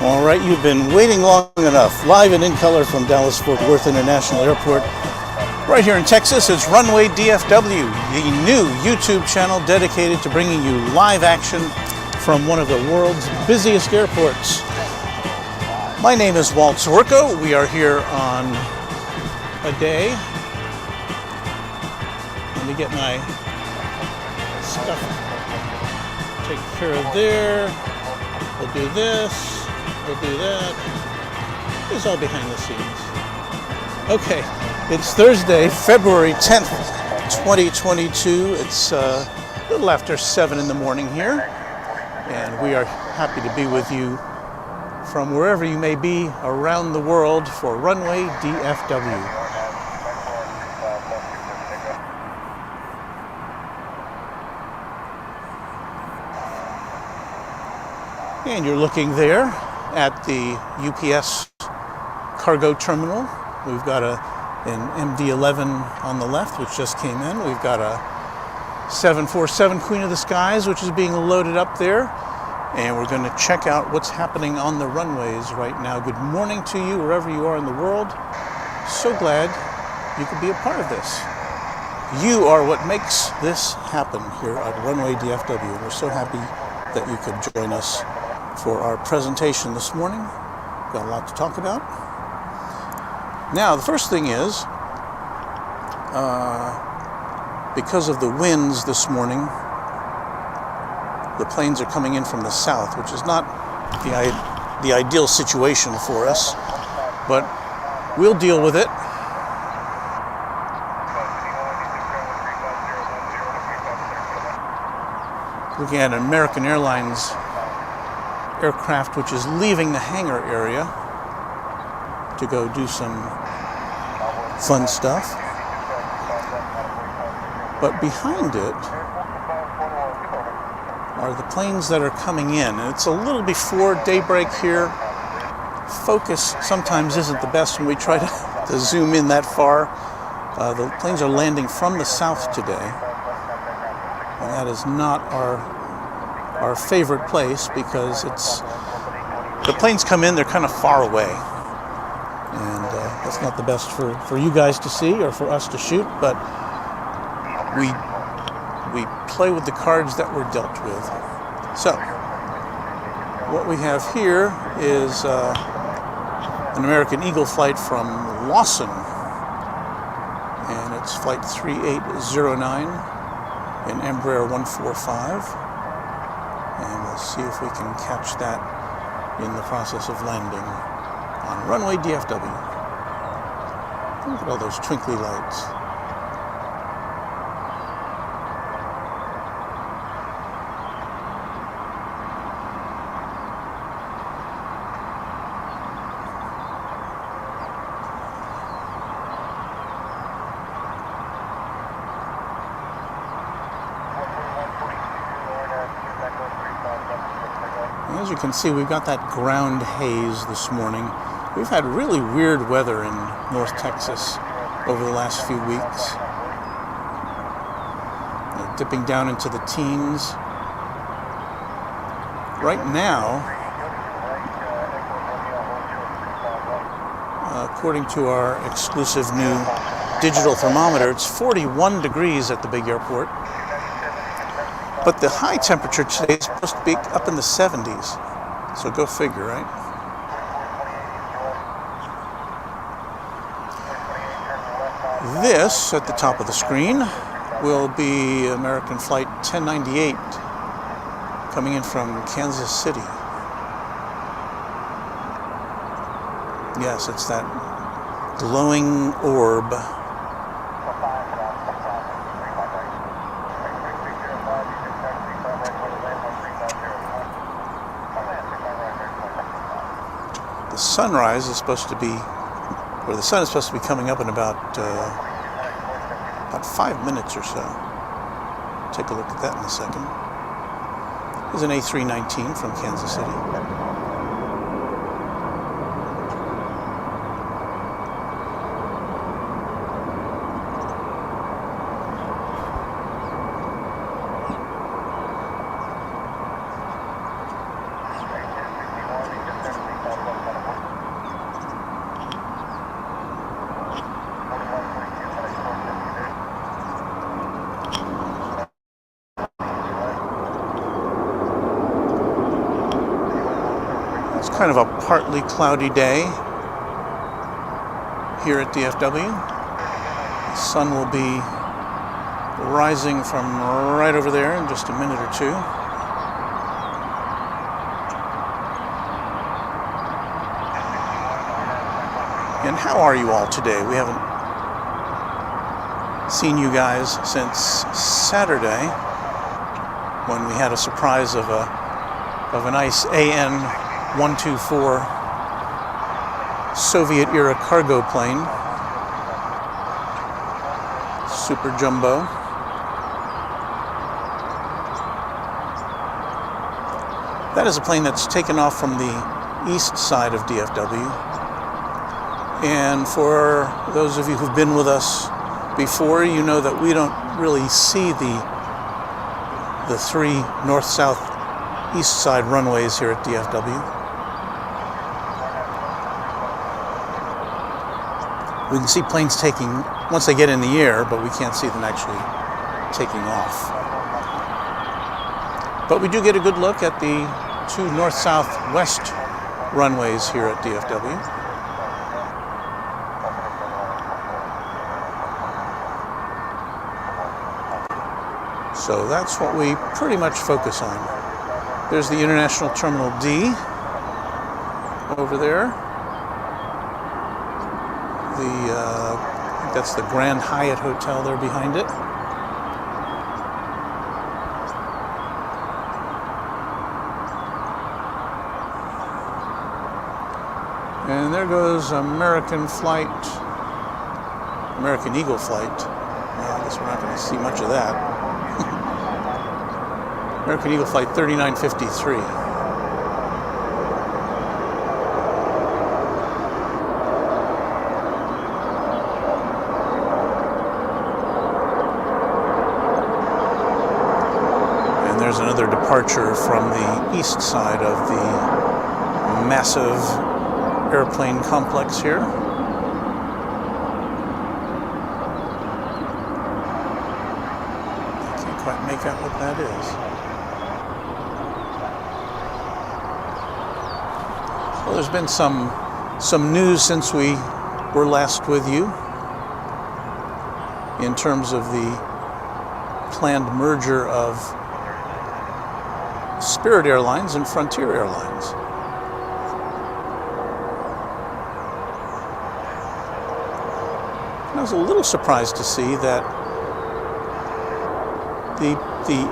All right, you've been waiting long enough. Live and in color from Dallas-Fort Worth International Airport. Right here in Texas, it's Runway DFW, the new YouTube channel dedicated to bringing you live action from one of the world's busiest airports. My name is Walt Zorko. We are here on a day. Let me get my stuff. Take care of there. We'll do this. We'll do that. It's all behind the scenes. Okay, it's Thursday, February 10th, 2022. It's a little after 7 in the morning here, and we are happy to be with you from wherever you may be around the world for Runway DFW. And you're looking there at the UPS cargo terminal. We've got an MD-11 on the left, which just came in. We've got a 747 Queen of the Skies, which is being loaded up there. And we're going to check out what's happening on the runways right now. Good morning to you, wherever you are in the world. So glad you could be a part of this. You are what makes this happen here at Runway DFW. We're so happy that you could join us for our presentation this morning. Got a lot to talk about. Now, the first thing is, because of the winds this morning, the planes are coming in from the south, which is not the ideal situation for us, but we'll deal with it. Looking at an American Airlines aircraft which is leaving the hangar area to go do some fun stuff. But behind it are the planes that are coming in. And it's a little before daybreak here. Focus sometimes isn't the best when we try to zoom in that far. The planes are landing from the south today. And that is not our favorite place because the planes come in, they're kind of far away. And that's not the best for you guys to see or for us to shoot, but we play with the cards that we're dealt with. So, what we have here is an American Eagle flight from Lawson, and it's flight 3809 in Embraer 145. And we'll see if we can catch that in the process of landing on Runway DFW. Look at all those twinkly lights. As you can see, we've got that ground haze this morning. We've had really weird weather in North Texas over the last few weeks. Dipping down into the teens. Right now, according to our exclusive new digital thermometer, it's 41 degrees at the big airport. But the high temperature today is supposed to be up in the 70s. So go figure, right? This, at the top of the screen, will be American Flight 1098 coming in from Kansas City. Yes, it's that glowing orb. The sunrise is supposed to be, or the sun is supposed to be coming up in about 5 minutes or so. Take a look at that in a second. There's an A319 from Kansas City. Kind of a partly cloudy day here at DFW. The sun will be rising from right over there in just a minute or two. And how are you all today? We haven't seen you guys since Saturday when we had a surprise of a nice AN-124 Soviet-era cargo plane, super jumbo. That is a plane that's taken off from the east side of DFW. And for those of you who've been with us before, you know that we don't really see the three north, south, east side runways here at DFW. We can see planes taking, once they get in the air, but we can't see them actually taking off. But we do get a good look at the two north, south, west runways here at DFW. So that's what we pretty much focus on. There's the International Terminal D over there. I think that's the Grand Hyatt Hotel there behind it. And there goes American Eagle flight. Well, I guess we're not going to see much of that. American Eagle Flight 3953. And there's another departure from the east side of the massive airplane complex here. I can't quite make out what that is. Well, there's been some news since we were last with you in terms of the planned merger of Spirit Airlines and Frontier Airlines. I was a little surprised to see that the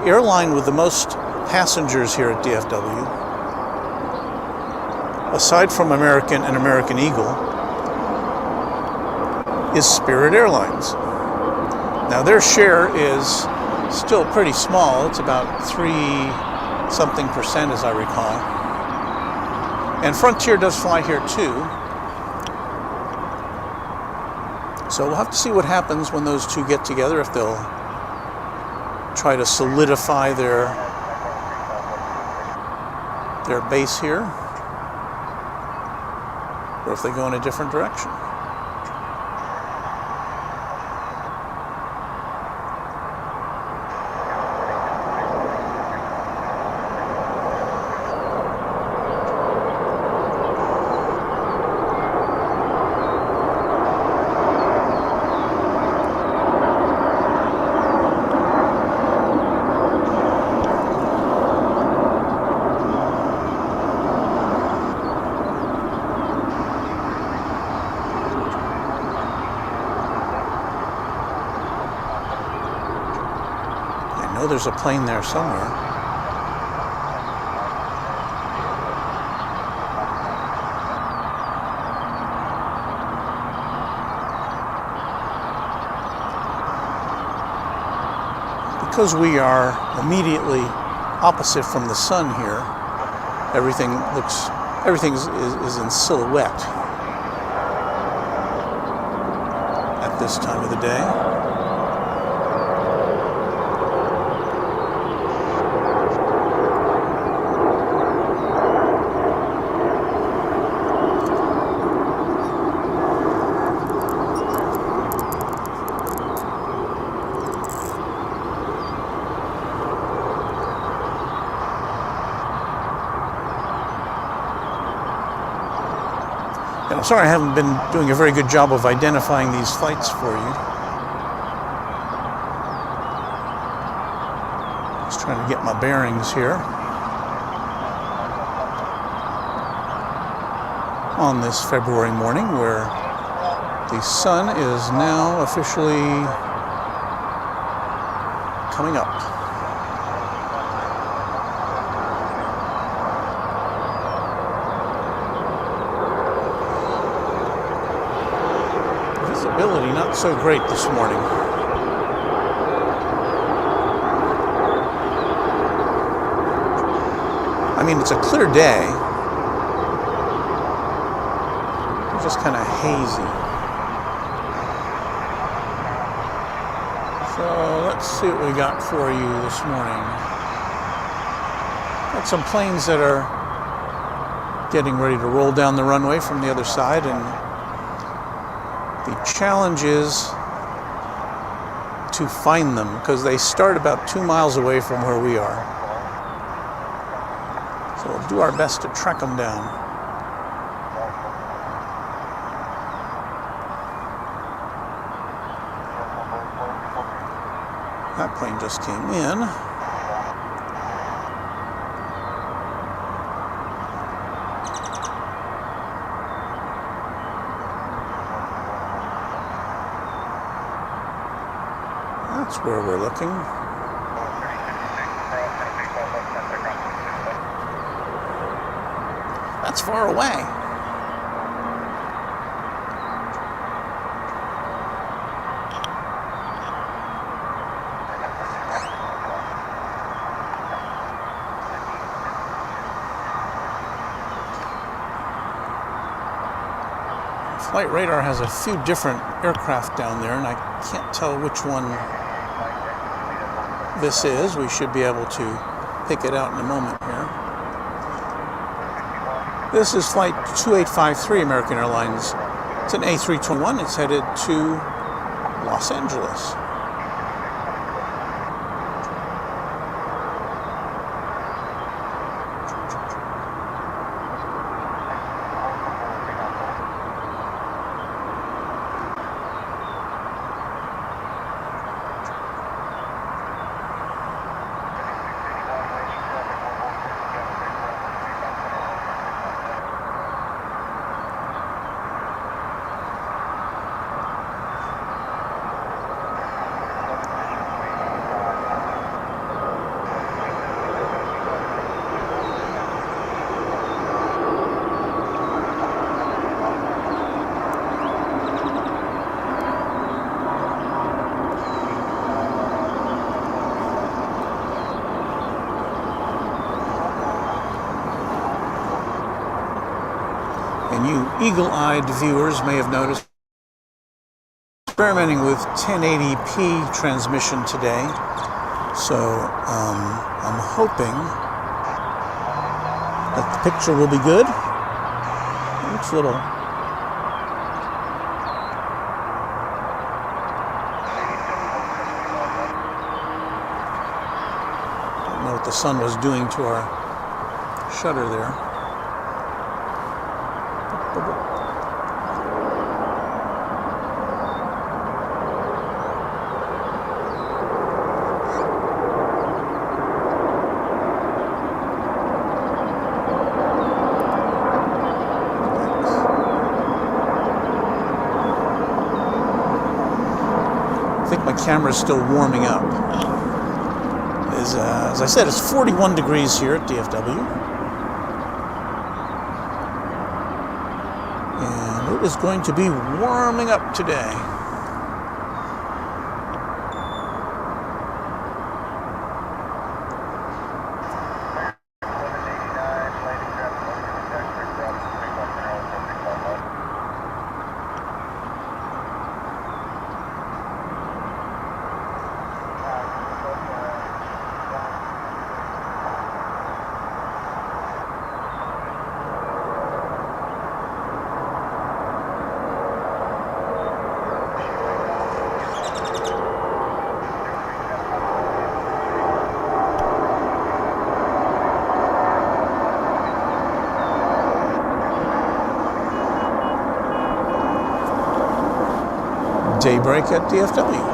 airline with the most passengers here at DFW, aside from American and American Eagle, is Spirit Airlines. Now their share is still pretty small. It's about 3-something% as I recall. And Frontier does fly here too. So we'll have to see what happens when those two get together, if they'll try to solidify their base here, or if they go in a different direction. There's a plane there somewhere. Because we are immediately opposite from the sun here, everything is in silhouette at this time of the day. And I'm sorry I haven't been doing a very good job of identifying these flights for you. Just trying to get my bearings here on this February morning where the sun is now officially coming up. Visibility not so great this morning. I mean, it's a clear day. It's just kind of hazy. So let's see what we got for you this morning. Got some planes that are getting ready to roll down the runway from the other side, and the challenge is to find them because they start about 2 miles away from where we are. So we'll do our best to track them down. That plane just came in. That's where we're looking. That's far away. Flight radar has a few different aircraft down there, and I can't tell which one this is. We should be able to pick it out in a moment here. This is flight 2853 American Airlines. It's an A321. It's headed to Los Angeles. And you eagle-eyed viewers may have noticed experimenting with 1080p transmission today. So I'm hoping that the picture will be good. It looks a little... I don't know what the sun was doing to our shutter there. I think my camera's still warming up. As I said, it's 41 degrees here at DFW. And it is going to be warming up today. Daybreak at DFW.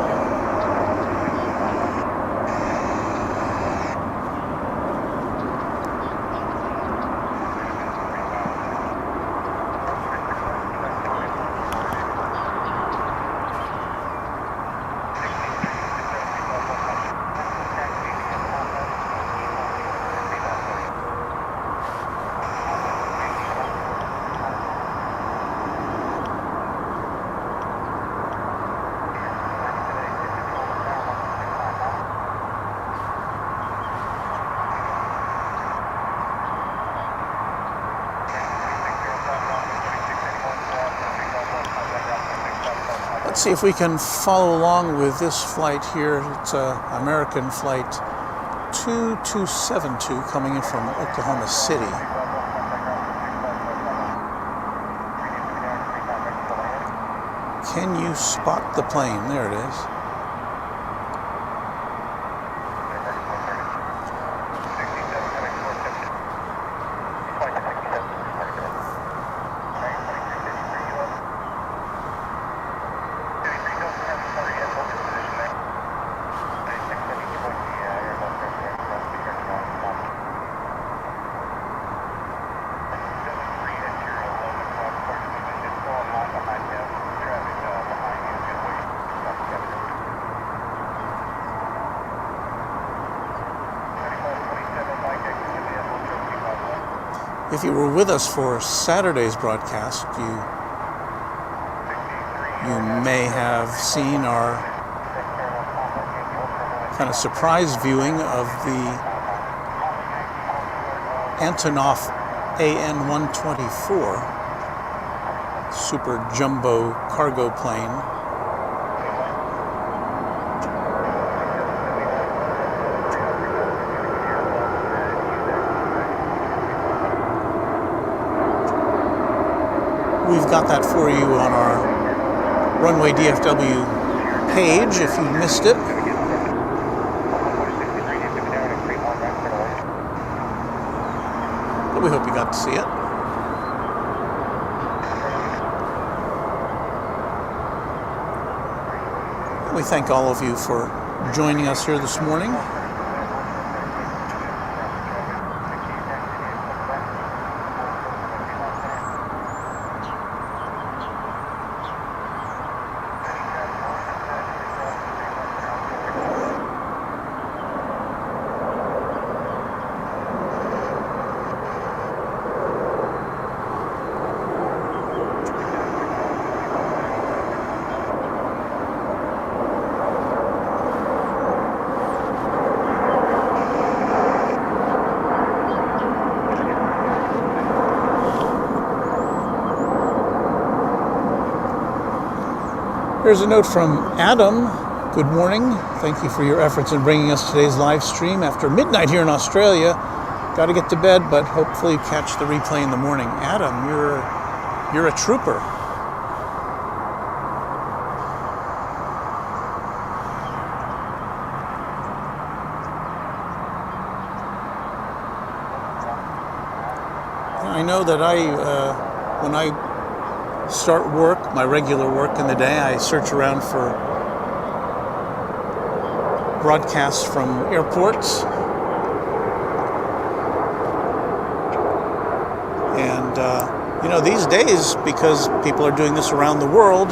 Let's see if we can follow along with this flight here. It's American flight 2272 coming in from Oklahoma City. Can you spot the plane? There it is. If you were with us for Saturday's broadcast, you may have seen our kind of surprise viewing of the Antonov AN-124 super jumbo cargo plane. We've got that for you on our Runway DFW page if you missed it. But we hope you got to see it. We thank all of you for joining us here this morning. Here's a note from Adam. Good morning. Thank you for your efforts in bringing us today's live stream after midnight here in Australia. Got to get to bed, but hopefully catch the replay in the morning. Adam, you're a trooper. I know that when I start work, my regular work in the day, I search around for broadcasts from airports. And, you know, these days, because people are doing this around the world,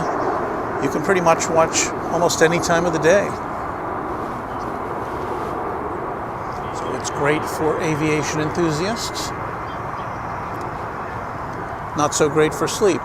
you can pretty much watch almost any time of the day. So it's great for aviation enthusiasts. Not so great for sleep.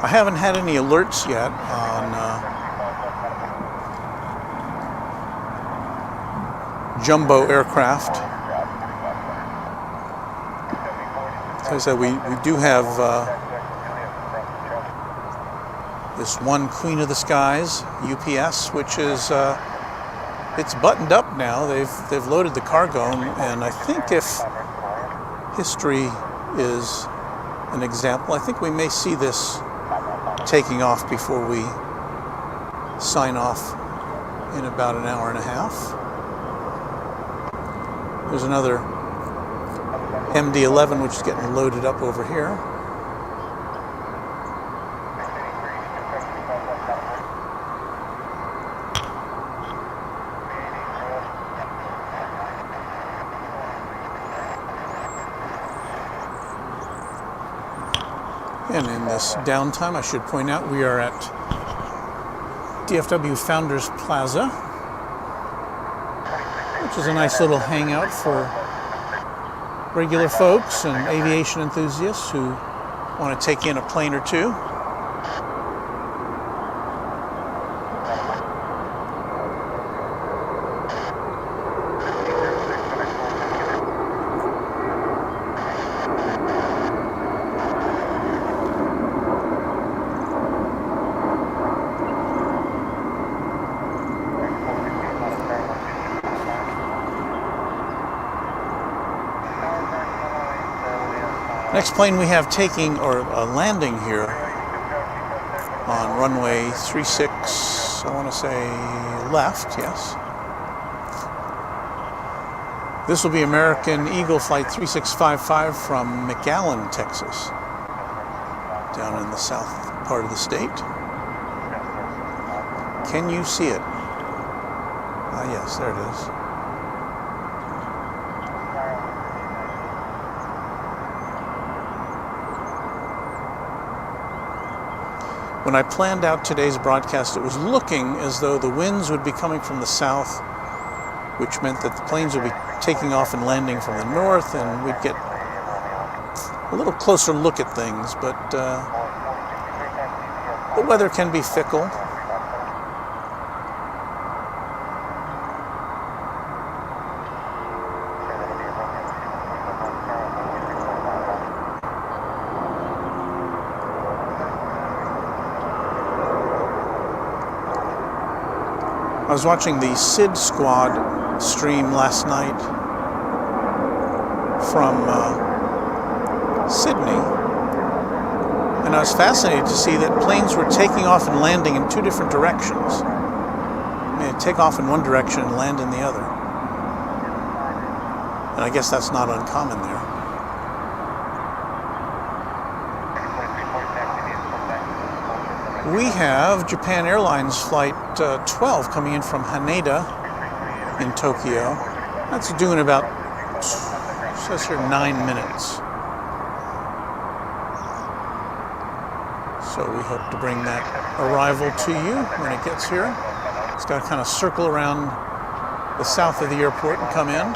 I haven't had any alerts yet on jumbo aircraft. As I said, we do have this one Queen of the Skies UPS, which is it's buttoned up now. They've loaded the cargo, and I think if history is an example. I think we may see this taking off before we sign off in about an hour and a half. There's another MD-11 which is getting loaded up over here. And in this downtime, I should point out, we are at DFW Founders Plaza, which is a nice little hangout for regular folks and aviation enthusiasts who want to take in a plane or two. Next plane we have taking, or landing here on runway 36, I want to say left, yes. This will be American Eagle Flight 3655 from McAllen, Texas, down in the south part of the state. Can you see it? Ah, yes, there it is. When I planned out today's broadcast, it was looking as though the winds would be coming from the south, which meant that the planes would be taking off and landing from the north, and we'd get a little closer look at things, but the weather can be fickle. I was watching the SID Squad stream last night from Sydney, and I was fascinated to see that planes were taking off and landing in two different directions. They'd take off in one direction and land in the other. And I guess that's not uncommon there. We have Japan Airlines Flight 12 coming in from Haneda in Tokyo. That's doing about, it says here, 9 minutes. So we hope to bring that arrival to you when it gets here. It's got to kind of circle around the south of the airport and come in.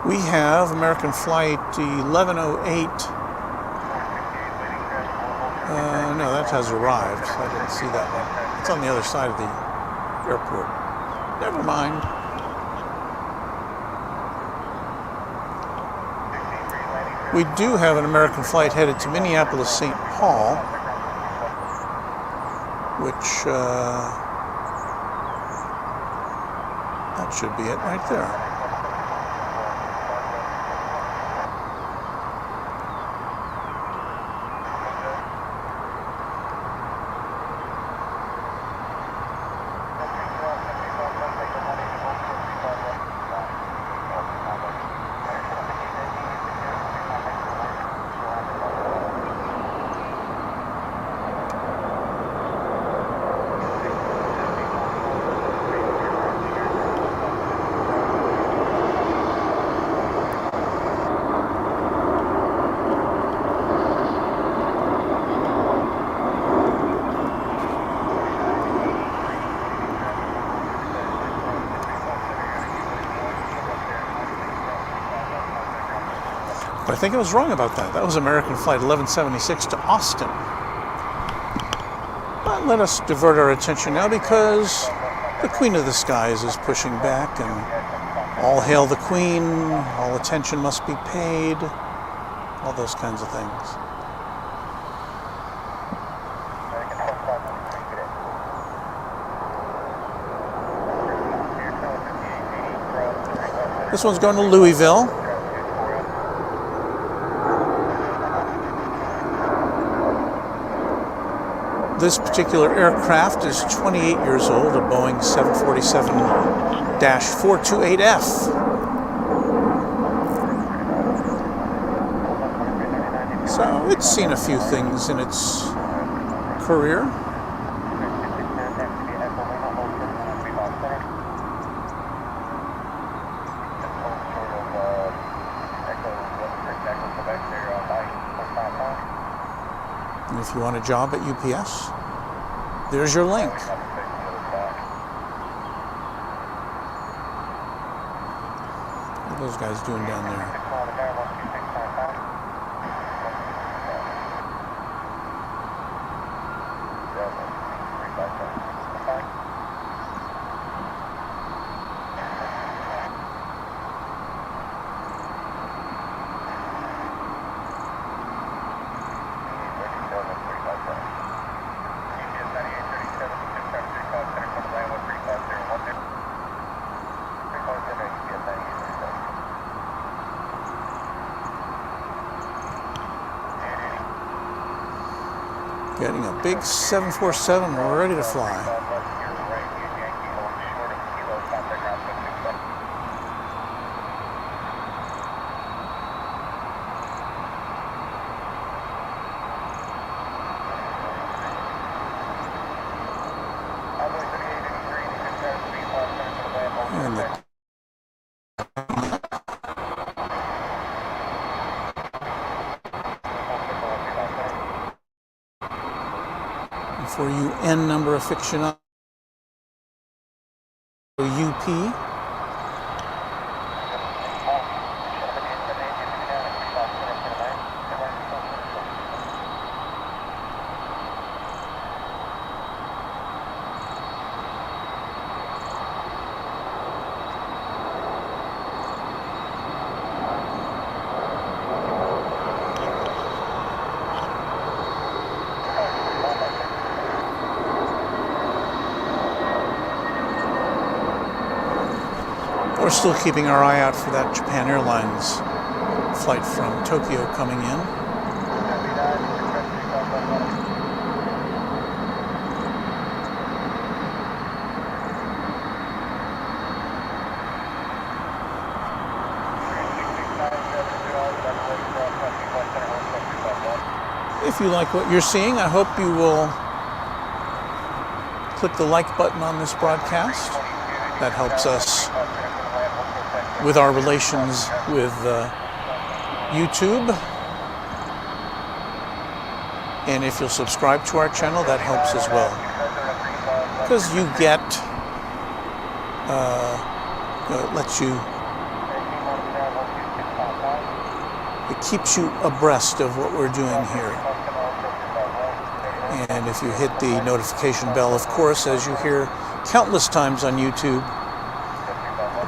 We have American Flight 1108. No, that has arrived. I didn't see that one. It's on the other side of the airport. Never mind. We do have an American flight headed to Minneapolis, St. Paul, which, that should be it right there. But I think I was wrong about that. That was American Flight 1176 to Austin. But let us divert our attention now, because the Queen of the Skies is pushing back, and all hail the Queen, all attention must be paid, all those kinds of things. This one's going to Louisville. This particular aircraft is 28 years old, a Boeing 747-428F. So it's seen a few things in its career. And if you want a job at UPS, there's your link. What are those guys doing down there? Getting a big 747 ready to fly. And for you N number aficionados, UP. We're still keeping our eye out for that Japan Airlines flight from Tokyo coming in. If you like what you're seeing, I hope you will click the like button on this broadcast. That helps us with our relations with YouTube. And if you'll subscribe to our channel, that helps as well. Because you get, it lets you, it keeps you abreast of what we're doing here. And if you hit the notification bell, of course, as you hear countless times on YouTube,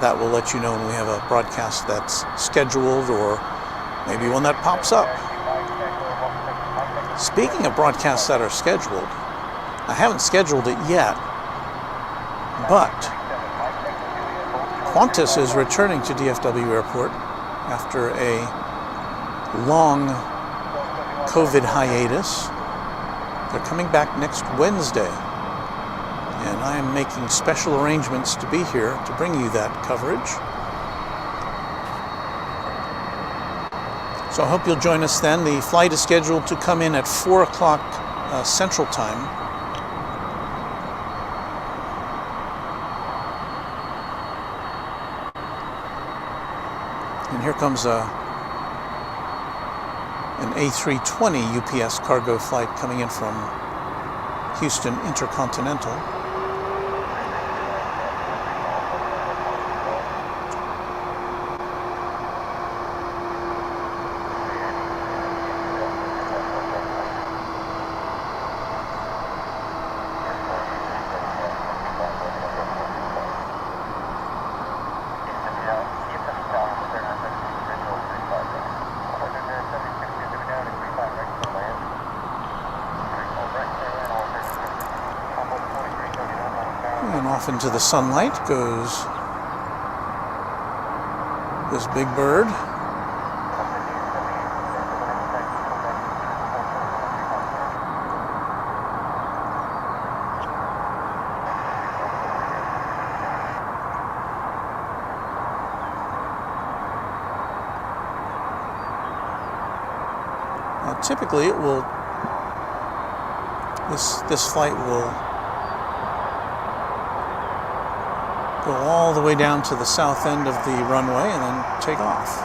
that will let you know when we have a broadcast that's scheduled or maybe one that pops up. Speaking of broadcasts that are scheduled, I haven't scheduled it yet, but Qantas is returning to DFW Airport after a long COVID hiatus. They're coming back next Wednesday. And I am making special arrangements to be here to bring you that coverage. So I hope you'll join us then. The flight is scheduled to come in at 4 o'clock Central Time. And here comes an A320 UPS cargo flight coming in from Houston Intercontinental. And off into the sunlight goes this big bird. Now, typically it will, this flight will go all the way down to the south end of the runway and then take off.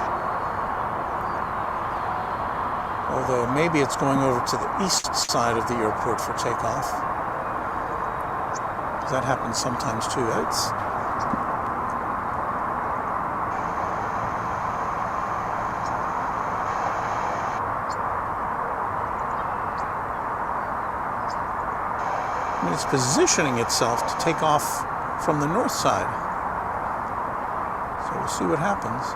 Although maybe it's going over to the east side of the airport for takeoff. That happens sometimes too. It's positioning itself to take off from the north side. So we'll see what happens.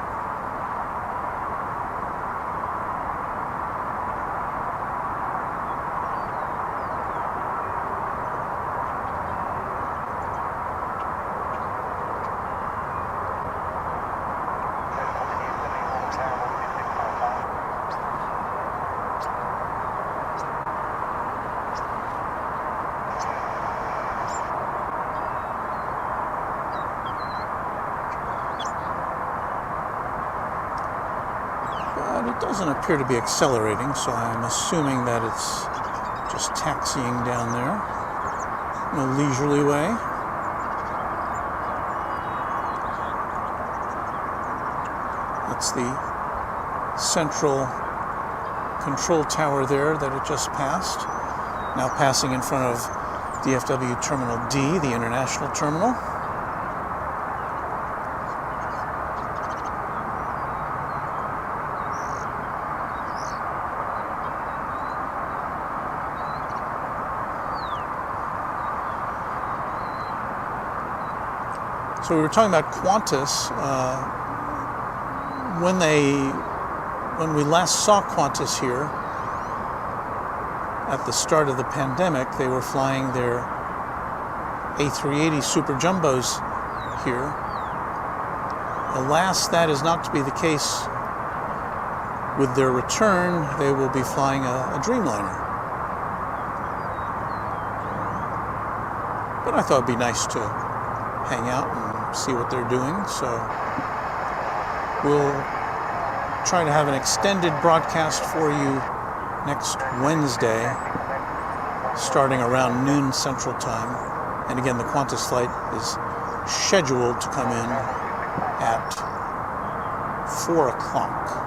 But it doesn't appear to be accelerating, so I'm assuming that it's just taxiing down there in a leisurely way. That's the central control tower there that it just passed. Now passing in front of DFW Terminal D, the international terminal. So we were talking about Qantas. When we last saw Qantas here at the start of the pandemic, they were flying their A380 Super Jumbos here. Alas, that is not to be the case with their return. They will be flying a Dreamliner. But I thought it'd be nice to hang out and see what they're doing, so we'll try to have an extended broadcast for you next Wednesday, starting around noon Central Time. And again, the Qantas flight is scheduled to come in at 4 o'clock.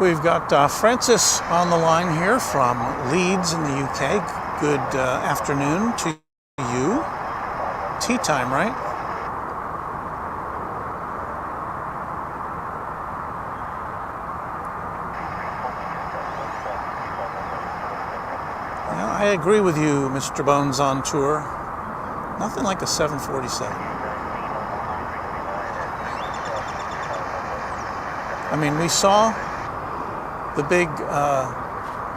We've got Francis on the line here from Leeds in the UK. Good afternoon to you. Tea time, right? Yeah, I agree with you, Mr. Bones on tour. Nothing like a 747. I mean, we saw the big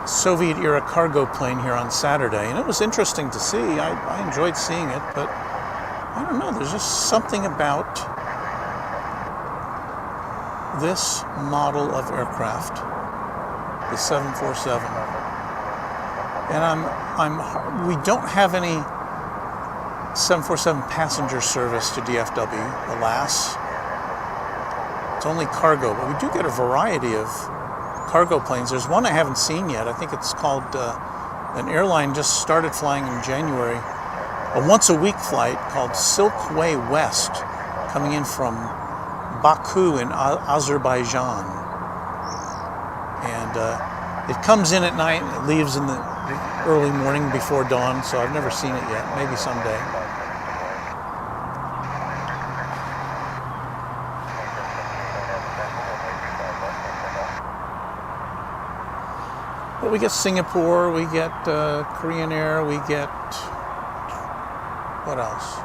Soviet-era cargo plane here on Saturday, and it was interesting to see. I enjoyed seeing it, but I don't know, there's just something about this model of aircraft, the 747. And we don't have any 747 passenger service to DFW, alas. It's only cargo, but we do get a variety of cargo planes. There's one I haven't seen yet. I think it's called, an airline just started flying in January, a once-a-week flight called Silkway West, coming in from Baku in Azerbaijan. And it comes in at night and it leaves in the early morning before dawn, so I've never seen it yet. Maybe someday. But we get Singapore, we get Korean Air, we get, what else?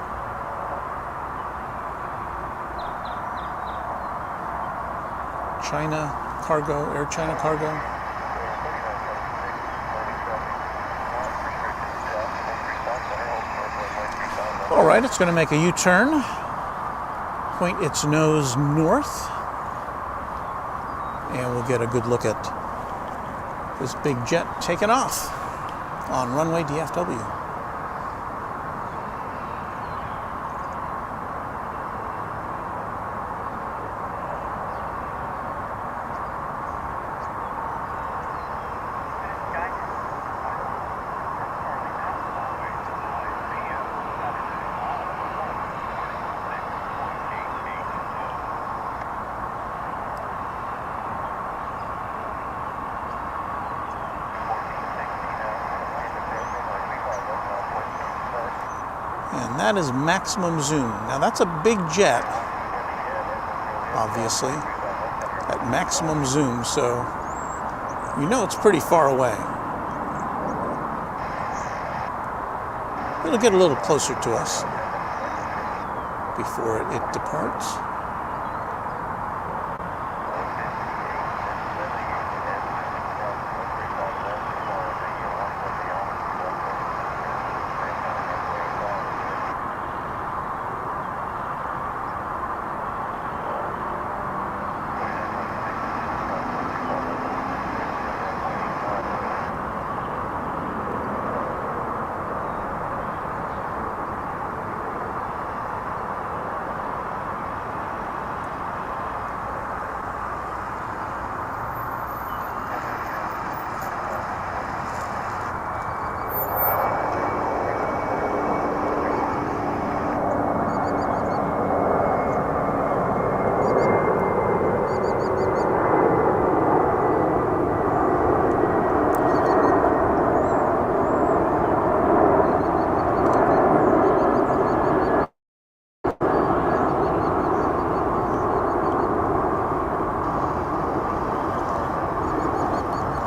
China Cargo, Air China Cargo. All right, it's going to make a U-turn, point its nose north, and we'll get a good look at this big jet taking off on Runway DFW. And that is maximum zoom. Now that's a big jet, obviously, at maximum zoom, so you know it's pretty far away. It'll get a little closer to us before it departs.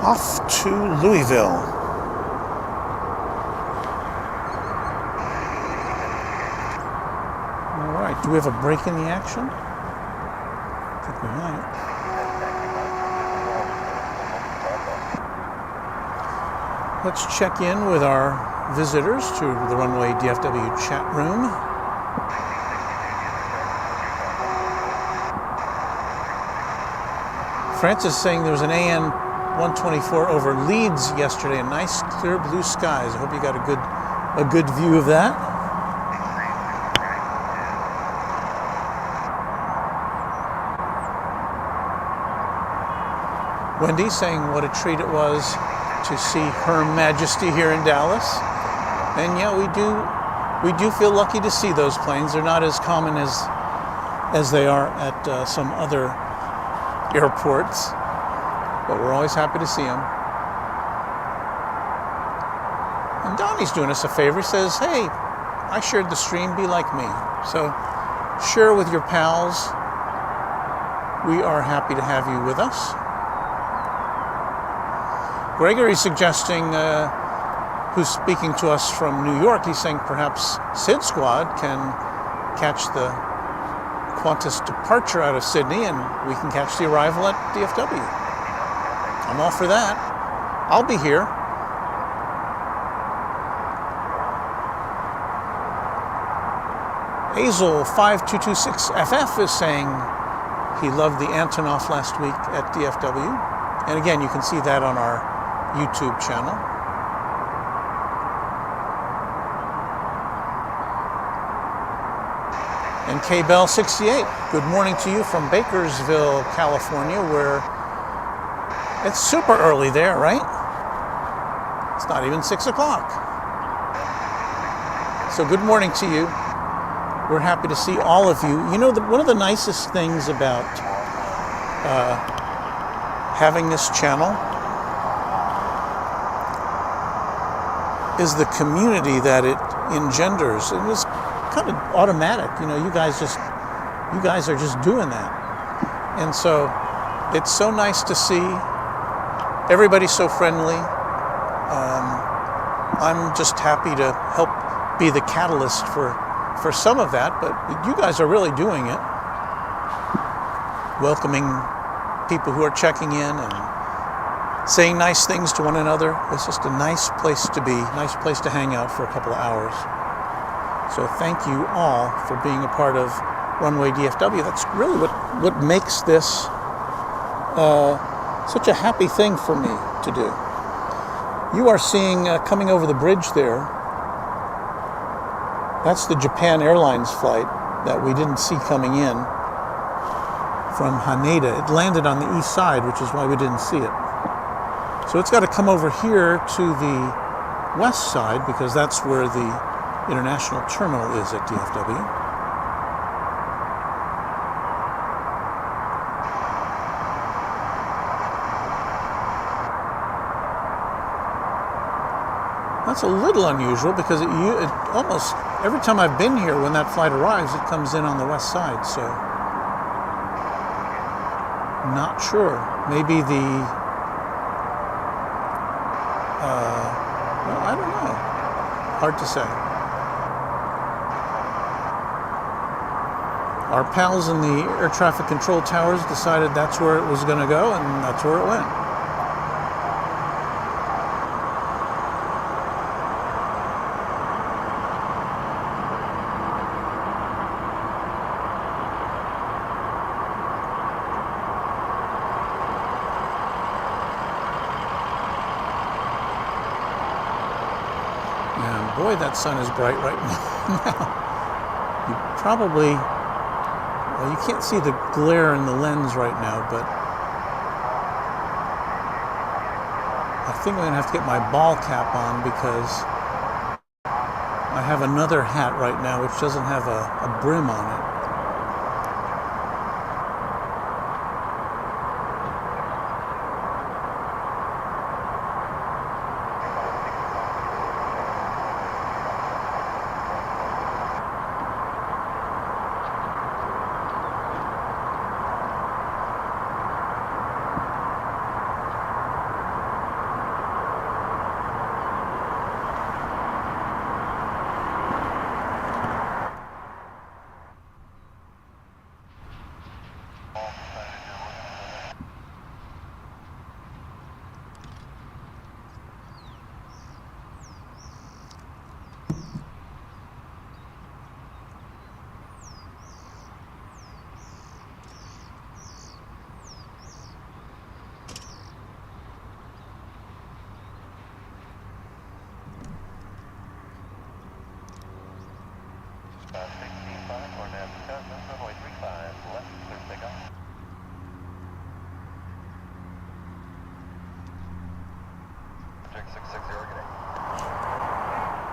Off to Louisville. All right, do we have a break in the action? I think we might. Let's check in with our visitors to the Runway DFW chat room. Francis saying there was an AN 124 over Leeds yesterday, and nice clear blue skies. I hope you got a good view of that. Wendy saying what a treat it was to see Her Majesty here in Dallas. And yeah, we do feel lucky to see those planes. They're not as common as they are at some other airports, but we're always happy to see them. And Donnie's doing us a favor. He says, hey, I shared the stream, be like me. So share with your pals. We are happy to have you with us. Gregory's suggesting, who's speaking to us from New York, he's saying perhaps Sid Squad can catch the Qantas departure out of Sydney and we can catch the arrival at DFW. I'm all for that. I'll be here. Azel5226FF is saying he loved the Antonov last week at DFW. And again, you can see that on our YouTube channel. And KBell68, good morning to you from Bakersville, California, where it's super early there, right? It's not even 6 o'clock. So good morning to you. We're happy to see all of you. You know, one of the nicest things about having this channel is the community that it engenders. It was kind of automatic, you know, you guys are just doing that. And so it's so nice to see everybody's so friendly. I'm just happy to help be the catalyst for some of that, but you guys are really doing it. Welcoming people who are checking in and saying nice things to one another. It's just a nice place to be, nice place to hang out for a couple of hours. So thank you all for being a part of Runway DFW. That's really what makes this such a happy thing for me to do. You are seeing, coming over the bridge there, that's the Japan Airlines flight that we didn't see coming in from Haneda. It landed on the east side, which is why we didn't see it. So it's got to come over here to the west side because that's where the international terminal is at DFW. That's a little unusual because it almost every time I've been here when that flight arrives, it comes in on the west side. So not sure. Maybe the well, I don't know. Hard to say. Our pals in the air traffic control towers decided that's where it was going to go, and that's where it went. And boy, that sun is bright right now. You probably, well, you can't see the glare in the lens right now, but I think I'm going to have to get my ball cap on because I have another hat right now which doesn't have a brim on it.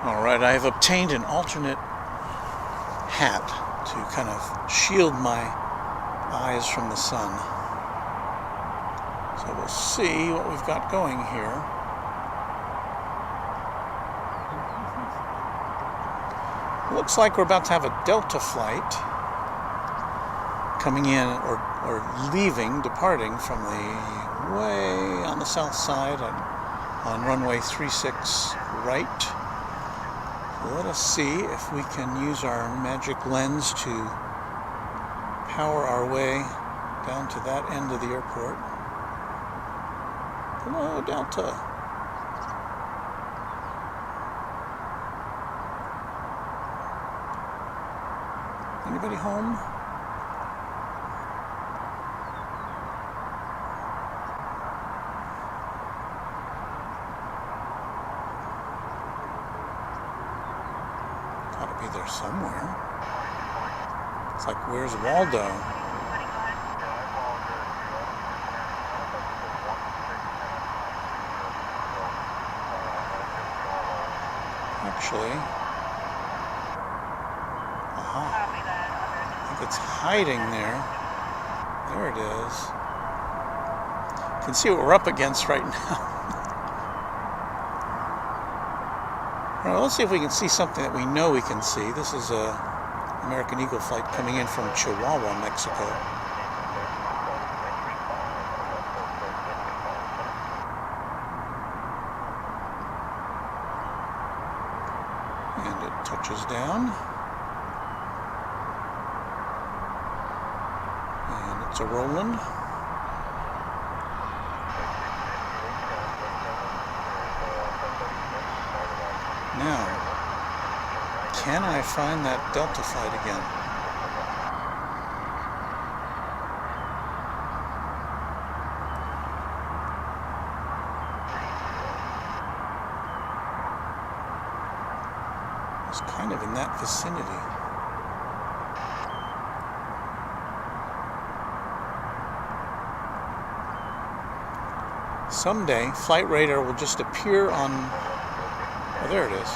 All right, I have obtained an alternate hat to kind of shield my eyes from the sun. So we'll see what we've got going here. Looks like we're about to have a Delta flight coming in or leaving, departing from the way on the south side on runway 36 right. Let us see if we can use our magic lens to power our way down to that end of the airport. Hello, Delta. Anybody home? Gotta be there somewhere. It's like, where's Waldo? Actually, I think it's hiding there. There it is. You can see what we're up against right now. All right, let's see if we can see something that we know we can see. This is a American Eagle flight coming in from Chihuahua, Mexico. touches down. And it's a rolling. Now, can I find that Delta flight again? It's kind of in that vicinity. Someday, Flight Radar will just appear on... Oh, there it is.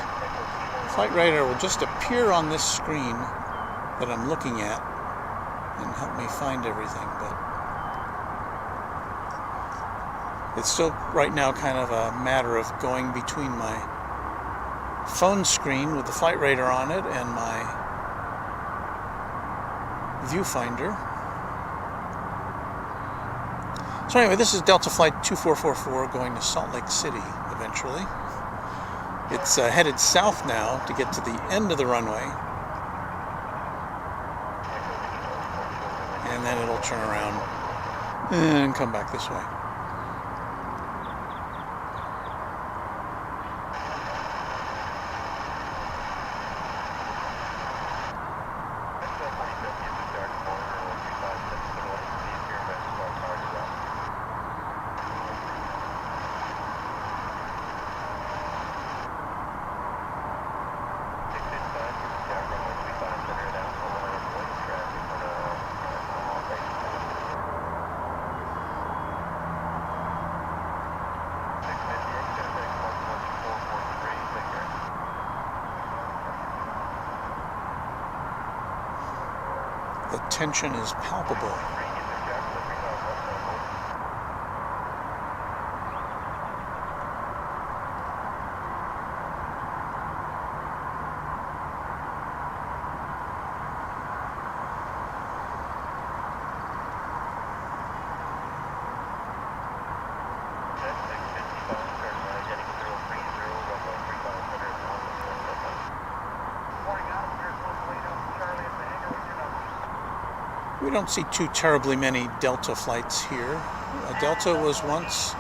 Flight Radar will just appear on this screen that I'm looking at and help me find everything, but it's still right now kind of a matter of going between my phone screen with the Flight Radar on it and my viewfinder. So anyway, this is Delta Flight 2444 going to Salt Lake City eventually. It's headed south now to get to the end of the runway. And then it'll turn around and come back this way. The tension is palpable. We don't see too terribly many Delta flights here. Delta was once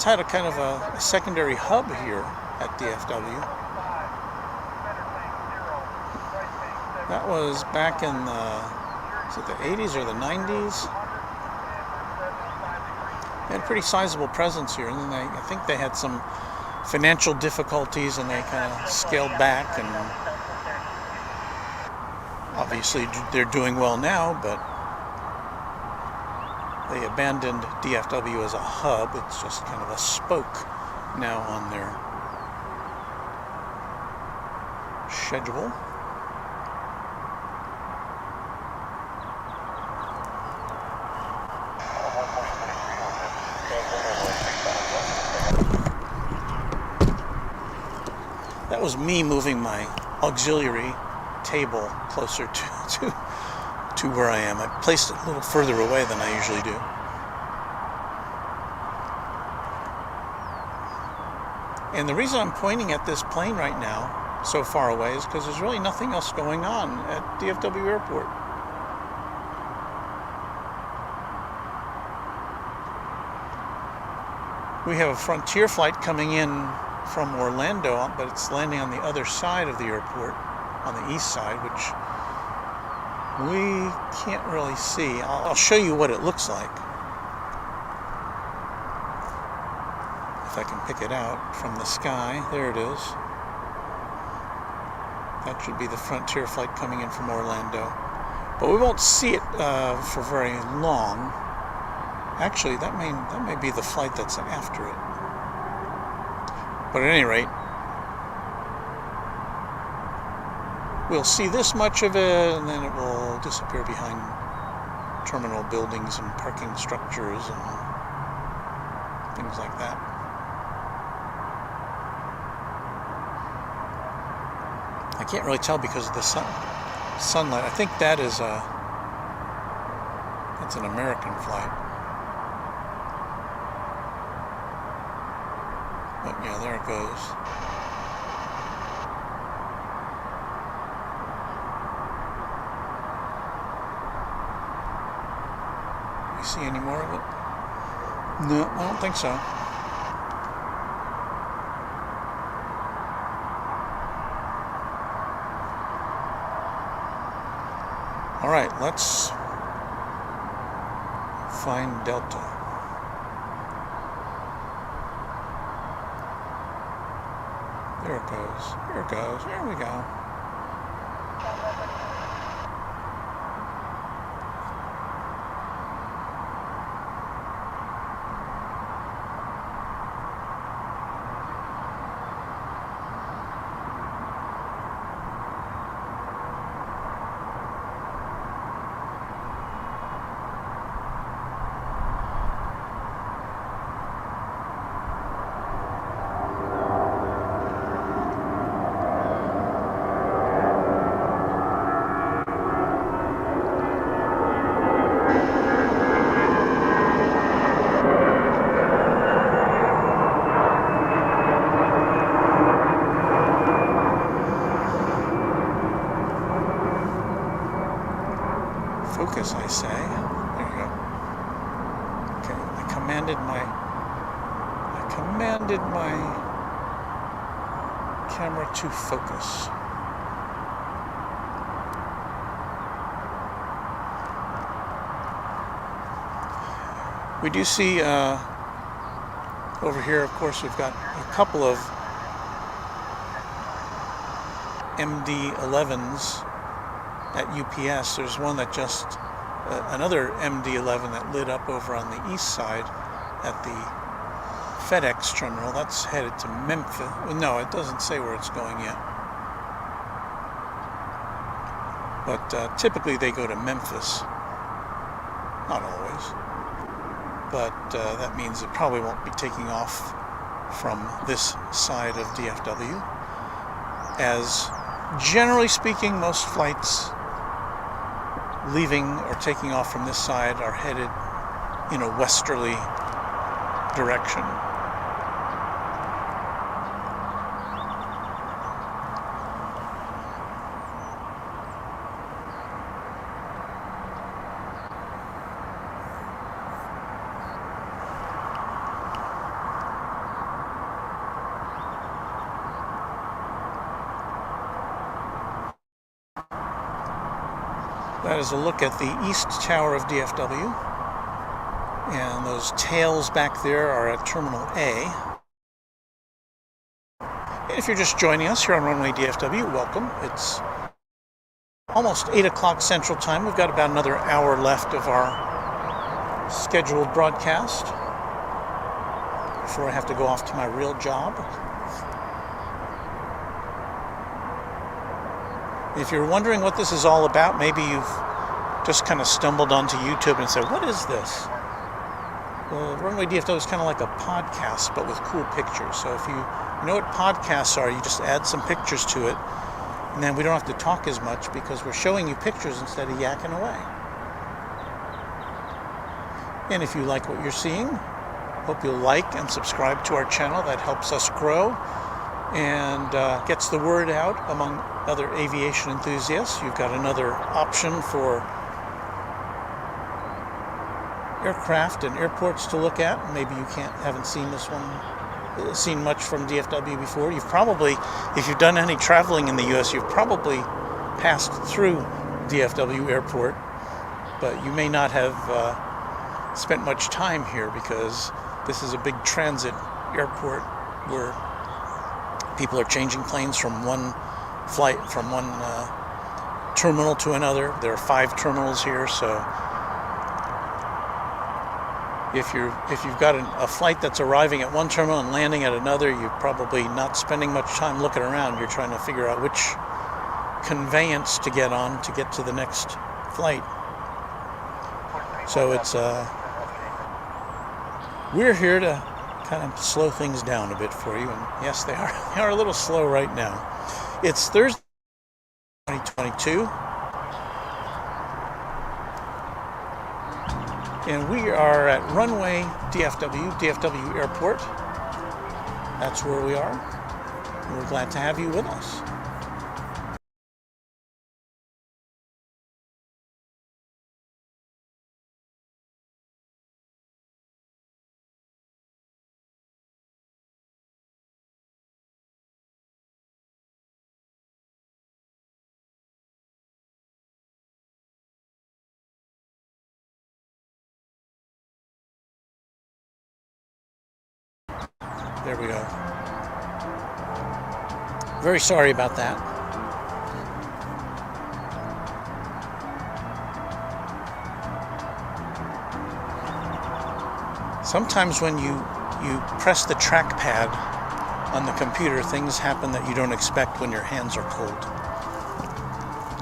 had a kind of a secondary hub here at DFW. That was back in the 80s or the 90s. They had a pretty sizable presence here, and then I think they had some financial difficulties and they kind of scaled back, and obviously they're doing well now, but they abandoned DFW as a hub. It's just kind of a spoke now on their schedule. That was me moving my auxiliary table closer to where I am. I placed it a little further away than I usually do. And the reason I'm pointing at this plane right now so far away is because there's really nothing else going on at DFW Airport. We have a Frontier flight coming in from Orlando, but it's landing on the other side of the airport, on the east side, which we can't really see. I'll show you what it looks like, if I can pick it out from the sky. There it is. That should be the Frontier flight coming in from Orlando, but we won't see it for very long. Actually, that may be the flight that's after it. But at any rate, we'll see this much of it, and then it will disappear behind terminal buildings and parking structures and things like that. I can't really tell because of the sunlight. I think that's an American flight. But yeah, there it goes. see any more of it? No, I don't think so. All right, let's find Delta. There it goes. Here it goes. There we go. Focus, I say. There you go. Okay, I commanded my camera to focus. We do see over here, of course, we've got a couple of MD-11s at UPS. There's one that just, another MD-11 that lit up over on the east side at the FedEx terminal. That's headed to Memphis. Well, no, it doesn't say where it's going yet. But typically they go to Memphis. Not always. But that means it probably won't be taking off from this side of DFW. As generally speaking, most flights leaving or taking off from this side are headed in a westerly direction. That is a look at the east tower of DFW, and those tails back there are at Terminal A. And if you're just joining us here on Runway DFW, welcome. It's almost 8 o'clock Central Time. We've got about another hour left of our scheduled broadcast before I have to go off to my real job. If you're wondering what this is all about, maybe you've just kind of stumbled onto YouTube and said, what is this? Well, Runway DFW is kind of like a podcast, but with cool pictures. So if you know what podcasts are, you just add some pictures to it, and then we don't have to talk as much because we're showing you pictures instead of yakking away. And if you like what you're seeing, hope you'll like and subscribe to our channel. That helps us grow and gets the word out among other aviation enthusiasts. You've got another option for aircraft and airports to look at. Maybe you haven't seen this one, seen much from DFW before. You've probably, if you've done any traveling in the U.S., you've probably passed through DFW Airport, but you may not have spent much time here because this is a big transit airport where people are changing planes from one flight, from one terminal to another. There are 5 terminals here, so if you've got a flight that's arriving at one terminal and landing at another, you're probably not spending much time looking around. You're trying to figure out which conveyance to get on to get to the next flight. So it's we're here to kind of slow things down a bit for you, and yes, they are a little slow right now. It's Thursday, 2022, and we are at Runway DFW Airport. That's where we are, and we're glad to have you with us. There we go. Very sorry about that. Sometimes when you press the trackpad on the computer, things happen that you don't expect when your hands are cold.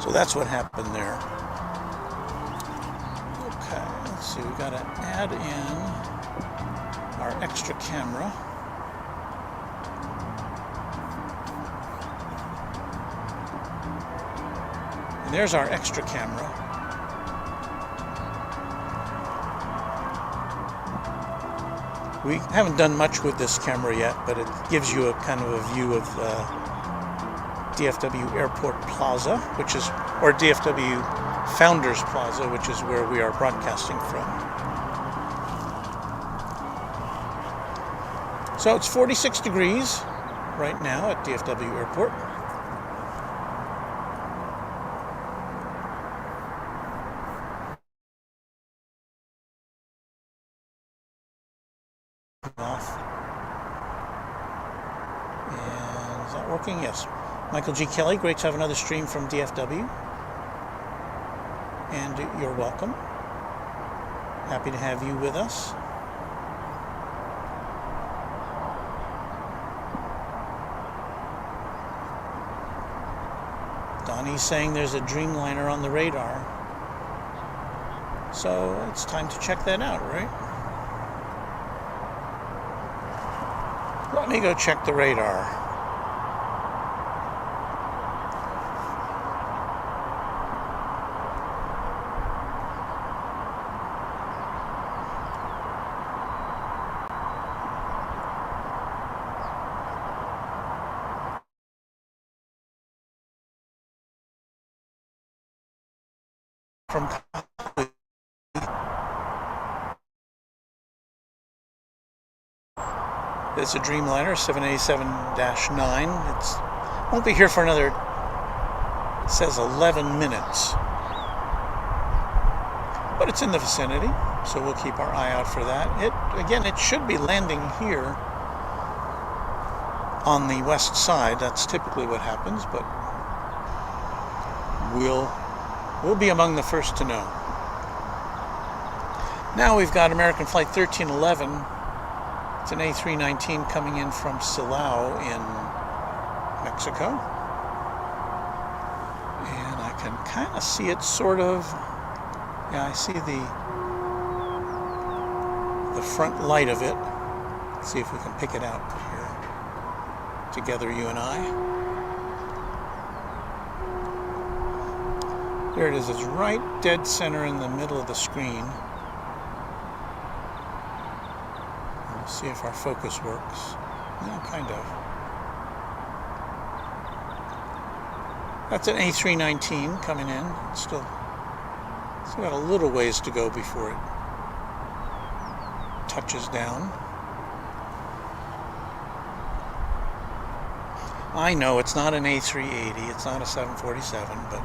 So that's what happened there. Okay, let's see, we got to add in our extra camera. And there's our extra camera. We haven't done much with this camera yet, but it gives you a kind of a view of DFW Airport Plaza, which is, or DFW Founders Plaza, which is where we are broadcasting from. So it's 46 degrees right now at DFW Airport. Off. And is that working? Yes. Michael G. Kelly, great to have another stream from DFW. And you're welcome. Happy to have you with us. Donnie's saying there's a Dreamliner on the radar. So it's time to check that out, right? Let me go check the radar. From it's a Dreamliner 787-9. It won't be here for another, it says 11 minutes. But it's in the vicinity, so we'll keep our eye out for that. It should be landing here on the west side. That's typically what happens, but we'll be among the first to know. Now we've got American Flight 1311. It's an A319 coming in from Silao in Mexico. And I can kind of see it sort of. Yeah, I see the front light of it. Let's see if we can pick it out here together, you and I. There it is. It's right dead center in the middle of the screen. We'll see if our focus works. Yeah, kind of. That's an A319 coming in. It's still got a little ways to go before it touches down. I know it's not an A380. It's not a 747, but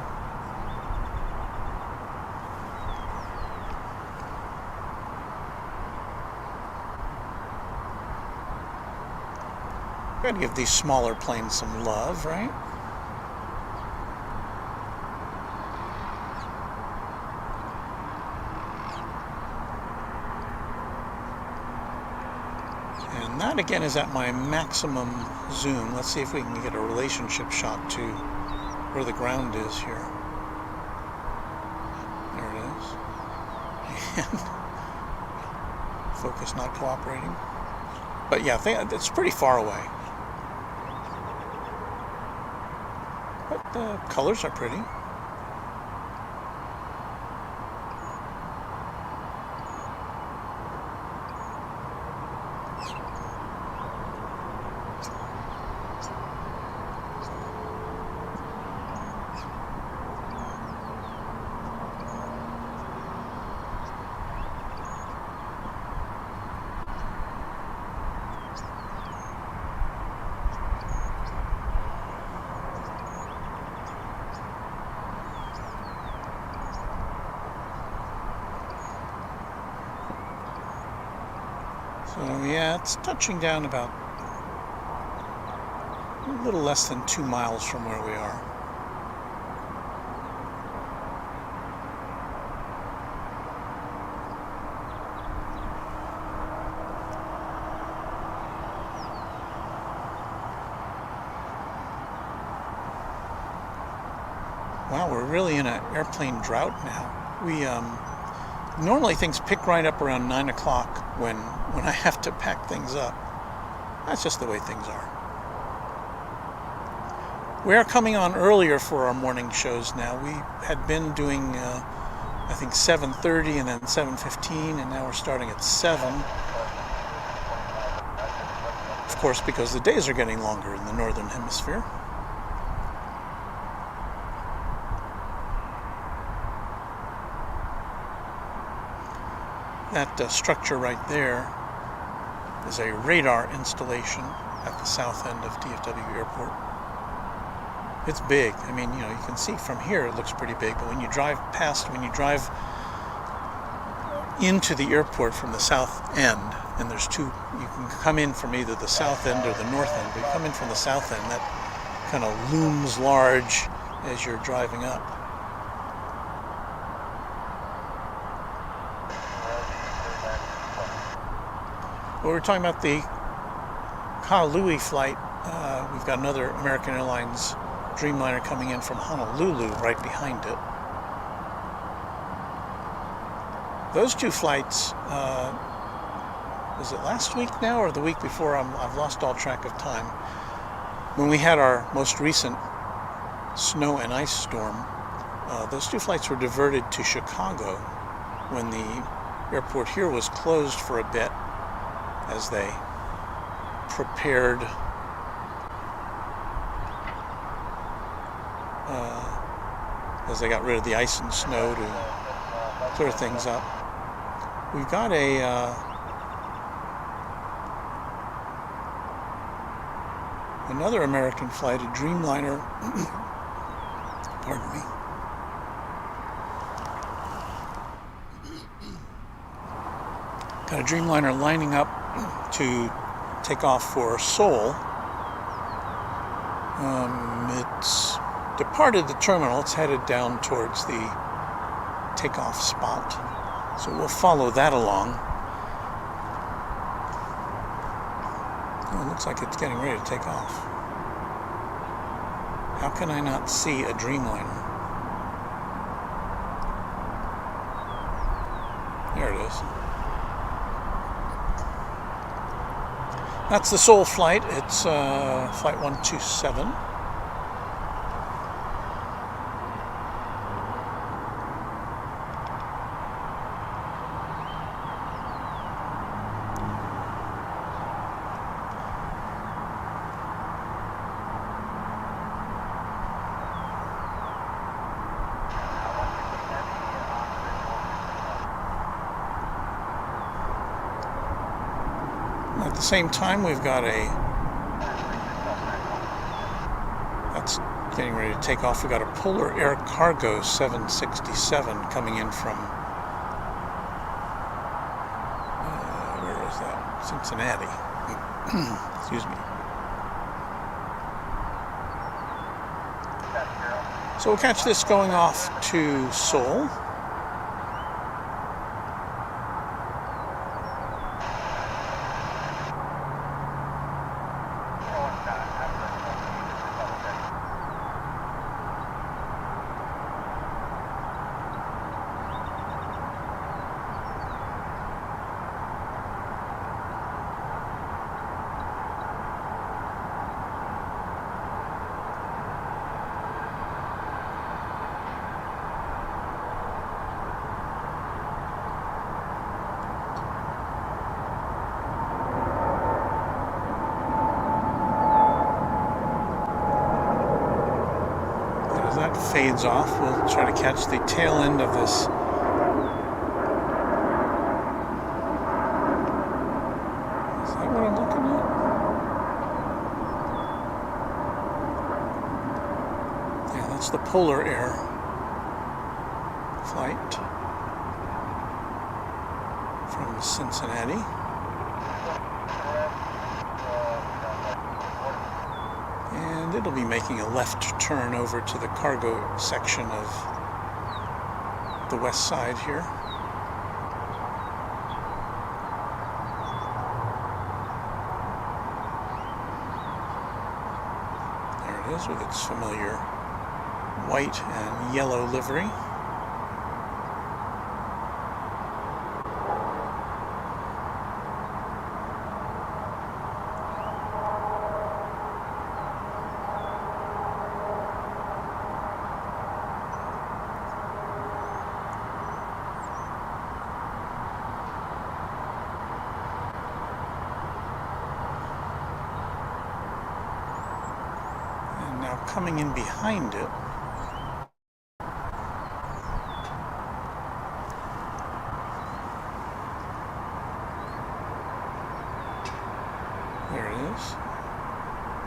gotta give these smaller planes some love, right? And that again is at my maximum zoom. Let's see if we can get a relationship shot to where the ground is here. There it is. And focus not cooperating. But yeah, it's pretty far away. But the colors are pretty. So yeah, it's touching down about a little less than 2 miles from where we are. Wow, we're really in an airplane drought now. We normally things pick right up around 9 o'clock when I have to pack things up. That's just the way things are. We are coming on earlier for our morning shows now. We had been doing, I think, 7:30 and then 7:15, and now we're starting at 7. Of course, because the days are getting longer in the Northern Hemisphere. That structure right there is a radar installation at the south end of DFW Airport. It's big. I mean, you know, you can see from here it looks pretty big, but when you drive into the airport from the south end, and there's two, you can come in from either the south end or the north end, but you come in from the south end, that kind of looms large as you're driving up. Well, we're talking about the Kahului flight. We've got another American Airlines Dreamliner coming in from Honolulu right behind it. Those two flights, was it last week now or the week before? I've lost all track of time. When we had our most recent snow and ice storm, those two flights were diverted to Chicago when the airport here was closed for a bit, as they prepared as they got rid of the ice and snow to clear things up. We've got another American flight, a Dreamliner, pardon me, got a Dreamliner lining up to take off for Seoul. It's departed the terminal. It's headed down towards the takeoff spot. So we'll follow that along. Oh, it looks like it's getting ready to take off. How can I not see a Dreamliner? There it is. That's the Seoul flight. It's flight 127. At the same time, we've got that's getting ready to take off. We've got a Polar Air Cargo 767 coming in from, where is that? Cincinnati. Excuse me. So we'll catch this going off to Seoul. Fades off. We'll try to catch the tail end of this. Is that what I'm looking at? Yeah, that's the Polar Air flight from Cincinnati. And it'll be making a left turn over to the cargo section of the west side here. There it is with its familiar white and yellow livery. Now coming in behind it, there it is.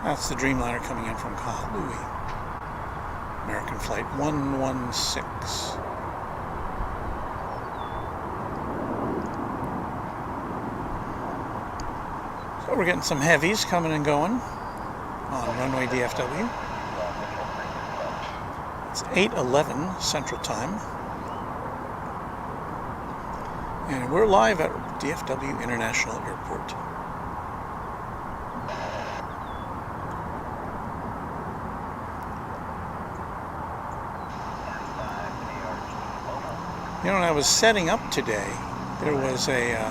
That's the Dreamliner coming in from Kahului. American Flight 116. So we're getting some heavies coming and going on Runway DFW. It's 8:11 Central Time. And we're live at DFW International Airport. You know, when I was setting up today, there was a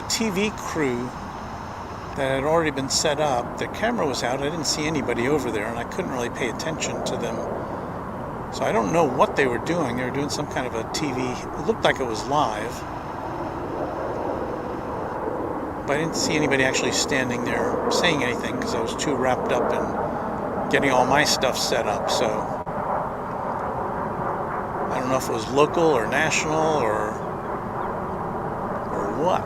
TV crew that had already been set up. The camera was out. I didn't see anybody over there, and I couldn't really pay attention to them. So I don't know what they were doing. They were doing some kind of a TV. It looked like it was live, but I didn't see anybody actually standing there saying anything because I was too wrapped up in getting all my stuff set up. So I don't know if it was local or national or what.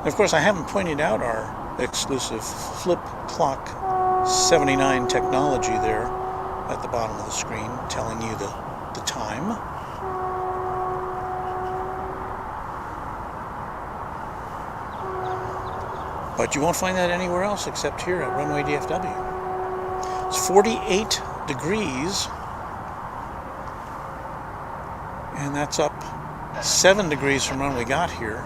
Of course, I haven't pointed out our exclusive flip clock 79 technology there at the bottom of the screen, telling you the time. But you won't find that anywhere else except here at Runway DFW. It's 48 degrees, and that's up 7 degrees from when we got here.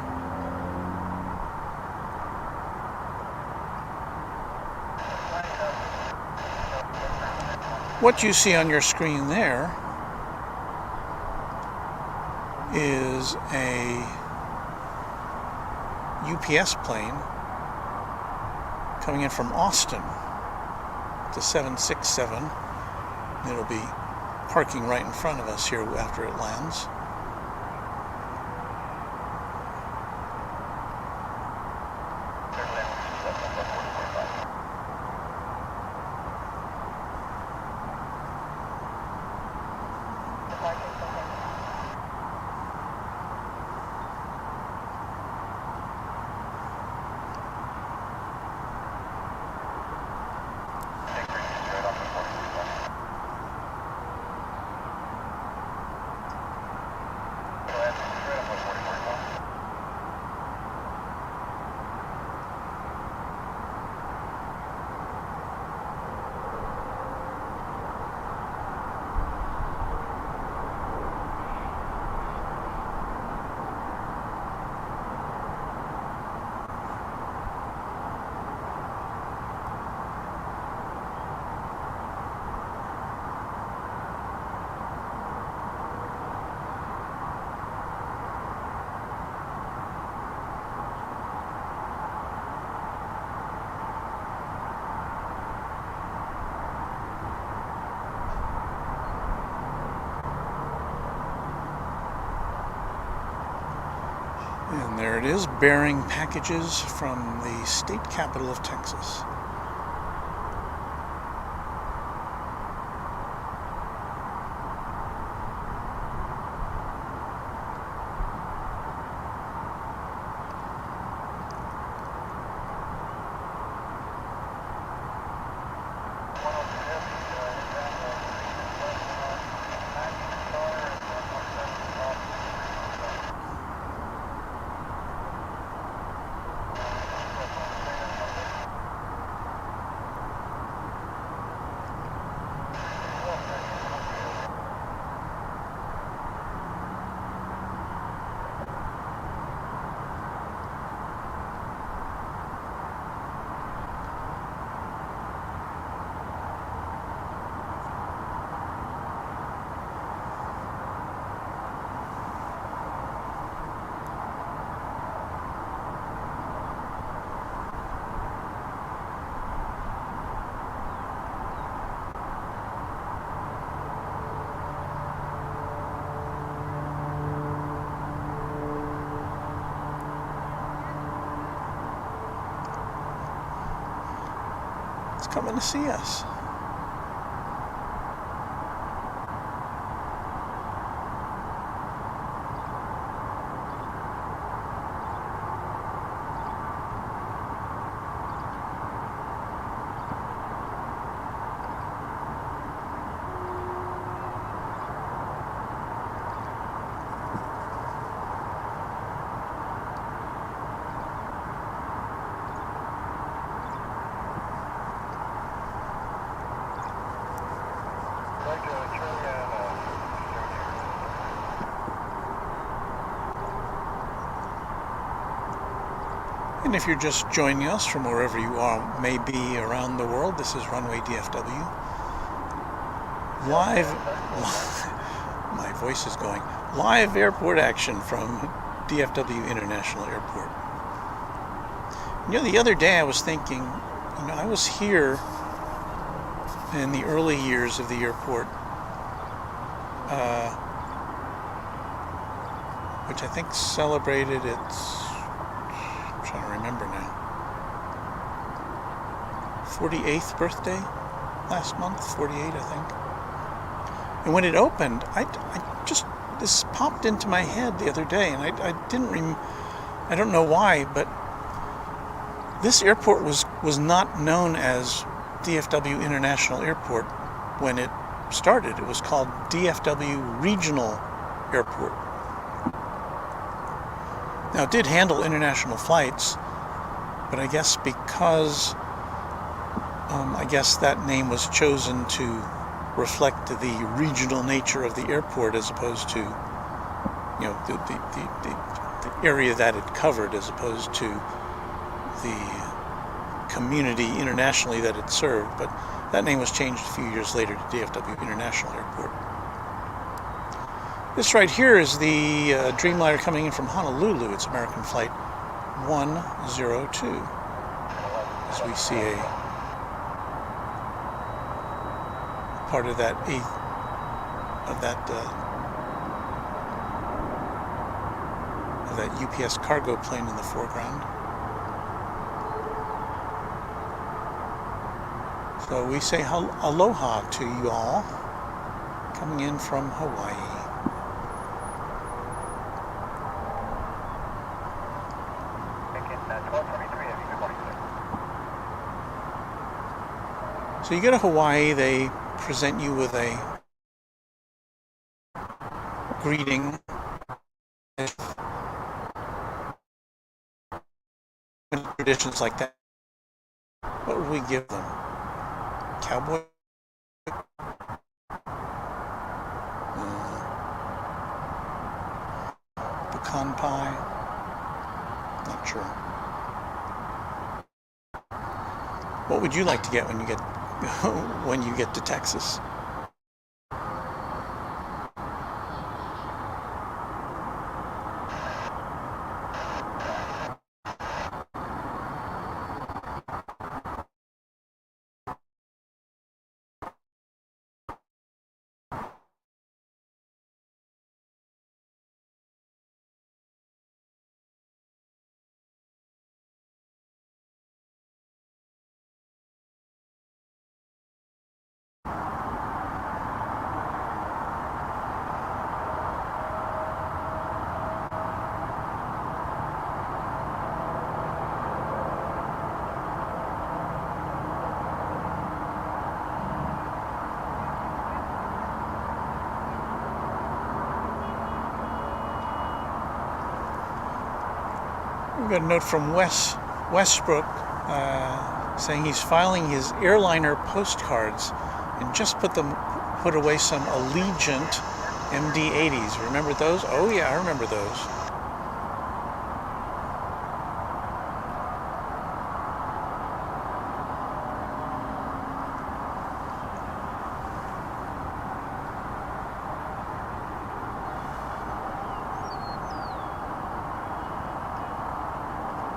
What you see on your screen there is a UPS plane coming in from Austin. It's a 767. It'll be parking right in front of us here after it lands. And there it is, bearing packages from the state capital of Texas. coming to see us. And if you're just joining us from wherever you are, may be around the world, this is Runway DFW. Live, my voice is going, live airport action from DFW International Airport. You know, the other day I was thinking, you know, I was here in the early years of the airport, which I think celebrated its, I'm trying to remember now, 48th birthday last month, 48 I think. And when it opened, I just, this popped into my head the other day, and I don't know why, but this airport was not known as DFW International Airport when it started. It was called DFW Regional Airport. Now, it did handle international flights, but I guess because I guess that name was chosen to reflect the regional nature of the airport as opposed to, you know, the area that it covered, as opposed to the community internationally that it served. But that name was changed a few years later to DFW International Airport. This right here is the Dreamliner coming in from Honolulu. It's American Flight 102. As we see a part of that UPS cargo plane in the foreground. So we say aloha to you all, coming in from Hawaii. So you go to Hawaii, they present you with a greeting, traditions like that. What would we give them? Cowboy? Pecan pie? Not sure. What would you like to get when you get to Texas? We've got a note from Westbrook saying he's filing his Airliner postcards and just put away some Allegiant MD-80s. Remember those? Oh yeah, I remember those.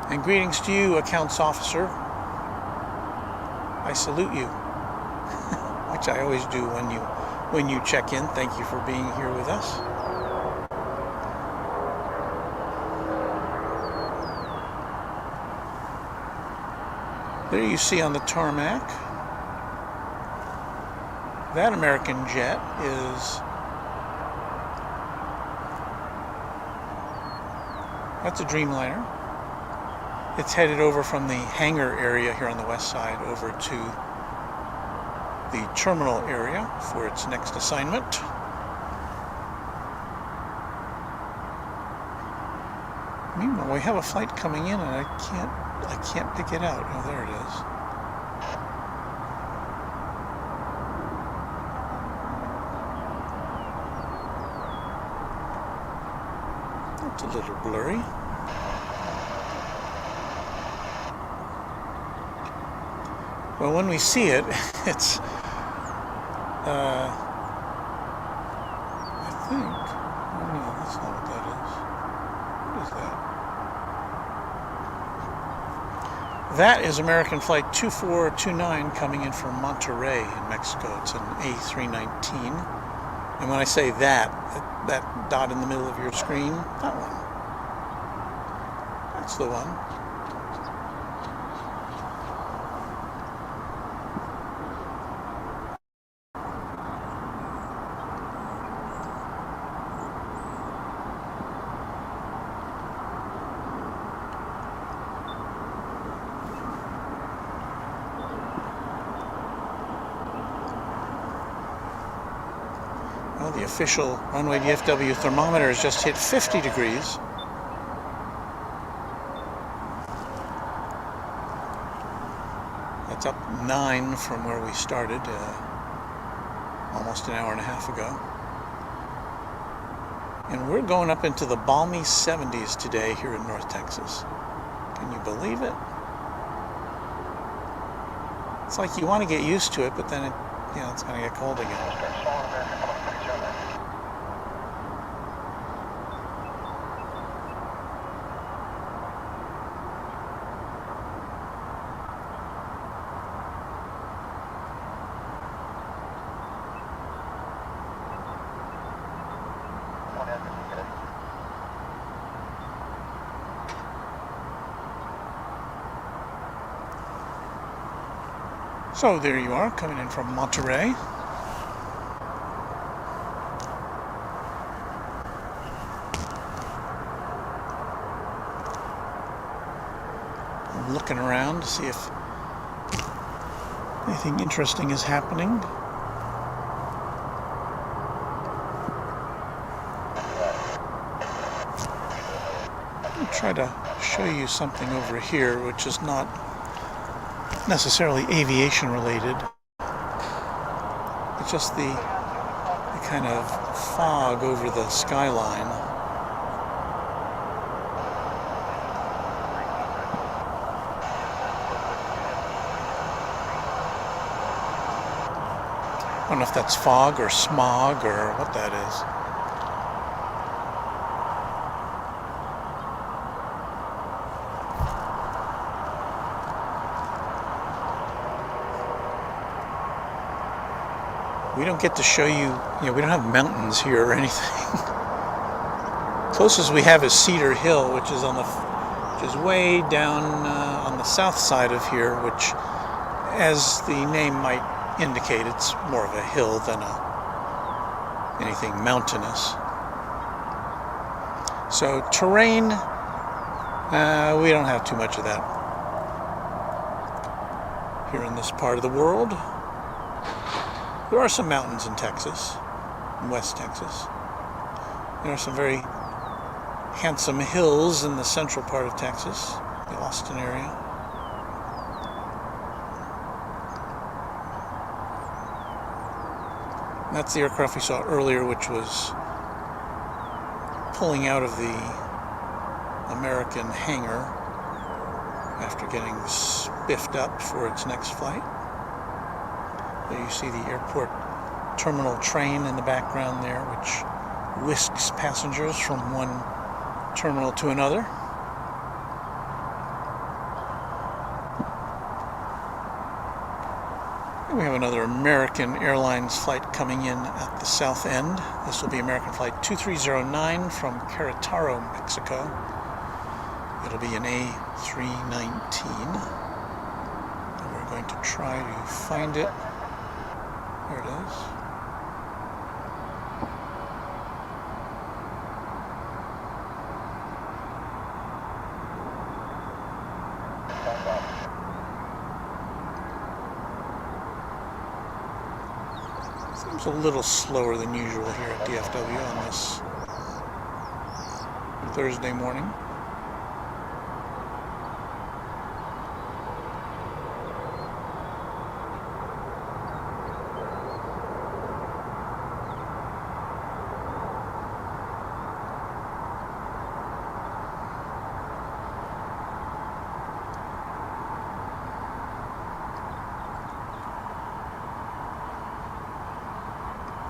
And greetings to you, accounts officer. I salute you, which I always do when you check in. Thank you for being here with us. There you see on the tarmac That American jet is... That's a Dreamliner. It's headed over from the hangar area here on the west side over to the terminal area for its next assignment. Meanwhile, we have a flight coming in and I can't pick it out. Oh, there it is. It's a little blurry. Well, when we see it, it's, I think, oh no, that's not what that is. What is that? That is American Flight 2429 coming in from Monterrey in Mexico. It's an A319. And when I say that dot in the middle of your screen, that one. That's the one. Well, the official Runway DFW thermometer has just hit 50 degrees. That's up 9 from where we started almost an hour and a half ago. And we're going up into the balmy 70s today here in North Texas. Can you believe it? It's like you want to get used to it, but then it's going to get cold again. So there you are, coming in from Monterrey. I'm looking around to see if anything interesting is happening. I'll try to show you something over here, which is not necessarily aviation related. It's just the kind of fog over the skyline. I don't know if that's fog or smog or what that is. We don't get to show you, we don't have mountains here or anything. Closest we have is Cedar Hill, which is way down on the south side of here, which, as the name might indicate, it's more of a hill than anything mountainous. So terrain, we don't have too much of that here in this part of the world. There are some mountains in Texas, in West Texas. There are some very handsome hills in the central part of Texas, the Austin area. That's the aircraft we saw earlier, which was pulling out of the American hangar after getting spiffed up for its next flight. There you see the airport terminal train in the background there, which whisks passengers from one terminal to another. And we have another American Airlines flight coming in at the south end. This will be American Flight 2309 from Querétaro, Mexico. It'll be an A319. And we're going to try to find it. There it is. Seems a little slower than usual here at DFW on this Thursday morning.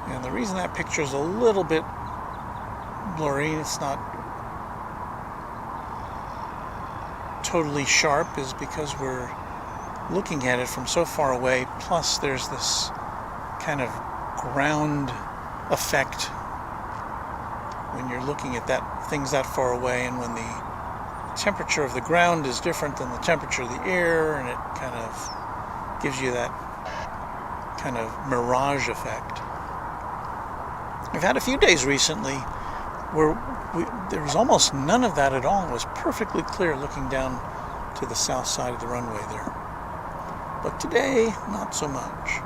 And the reason that picture is a little bit blurry, it's not totally sharp, is because we're looking at it from so far away, plus there's this kind of ground effect when you're looking at things that far away, and when the temperature of the ground is different than the temperature of the air, and it kind of gives you that kind of mirage effect. We've had a few days recently where there was almost none of that at all. It was perfectly clear looking down to the south side of the runway there. But today, not so much.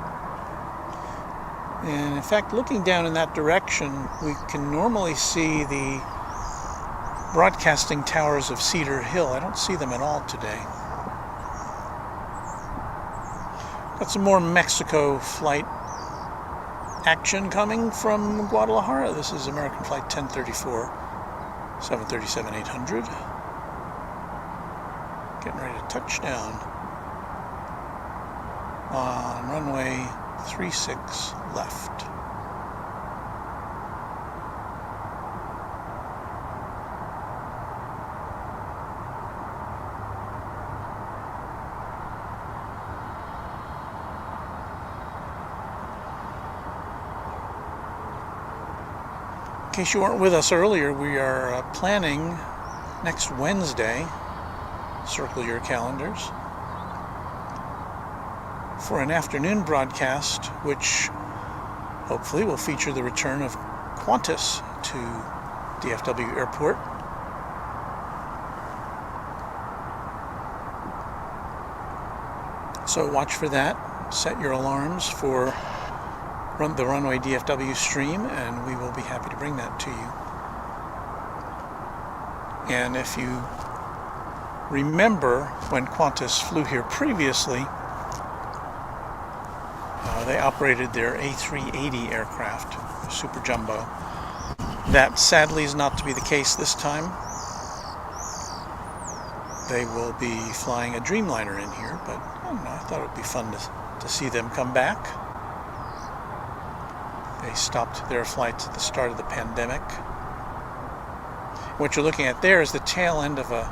And in fact, looking down in that direction, we can normally see the broadcasting towers of Cedar Hill. I don't see them at all today. Got some more Mexico flight action coming from Guadalajara. This is American Flight 1034, 737-800. Getting ready to touch down on runway 36 left. In case you weren't with us earlier, we are planning next Wednesday, circle your calendars, for an afternoon broadcast which hopefully will feature the return of Qantas to DFW Airport. So watch for that. Set your alarms for the Runway DFW stream, and we will be happy to bring that to you. And if you remember when Qantas flew here previously, they operated their A380 aircraft, Super Jumbo. That sadly is not to be the case this time. They will be flying a Dreamliner in here, but I don't know, I thought it would be fun to see them come back. They stopped their flights at the start of the pandemic. What you're looking at there is the tail end of a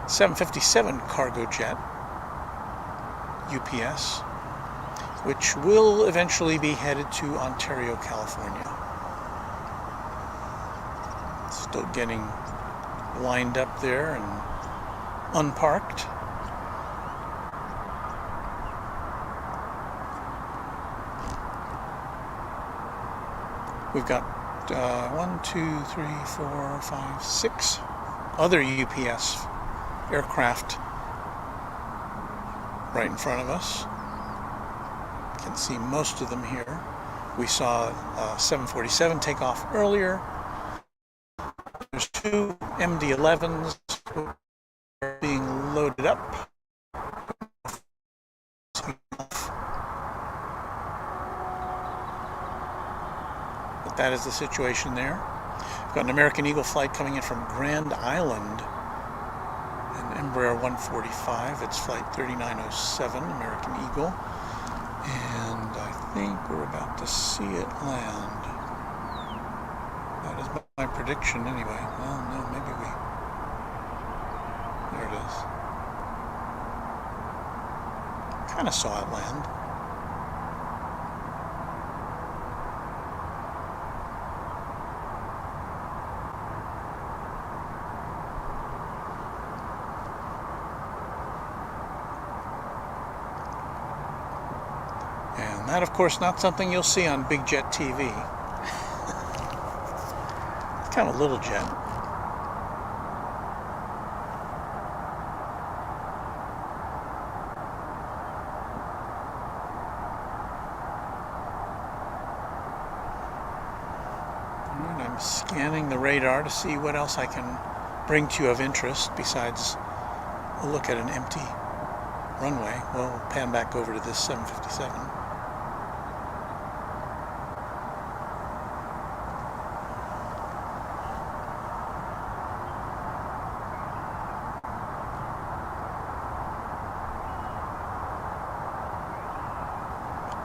757 cargo jet, UPS, which will eventually be headed to Ontario, California. Still getting lined up there and unparked. We've got 6 other UPS aircraft right in front of us. You can see most of them here. We saw 747 take off earlier. There's 2 MD-11s being loaded up. But that is the situation there. We've got an American Eagle flight coming in from Grand Island, an Embraer 145. It's flight 3907, American Eagle. And I think we're about to see it land. That is my prediction anyway. Well, no, maybe we... There it is. Kind of saw it land. And And that, of course, not something you'll see on Big Jet TV. It's kind of a little jet. And I'm scanning the radar to see what else I can bring to you of interest besides a look at an empty runway. We'll pan back over to this 757.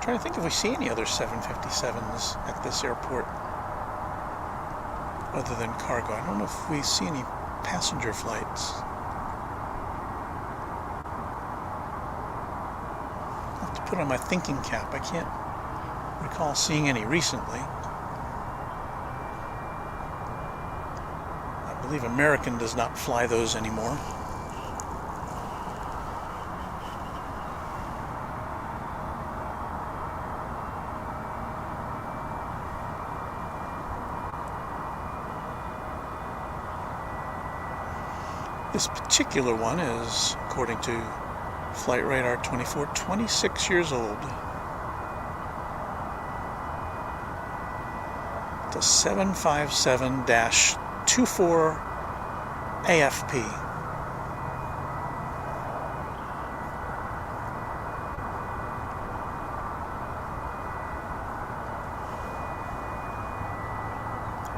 Trying to think if we see any other 757s at this airport other than cargo. I don't know if we see any passenger flights. I'll have to put on my thinking cap. I can't recall seeing any recently. I believe American does not fly those anymore. This particular one is, according to Flight Radar 24, 26 years old. It's a 757-24 AFP.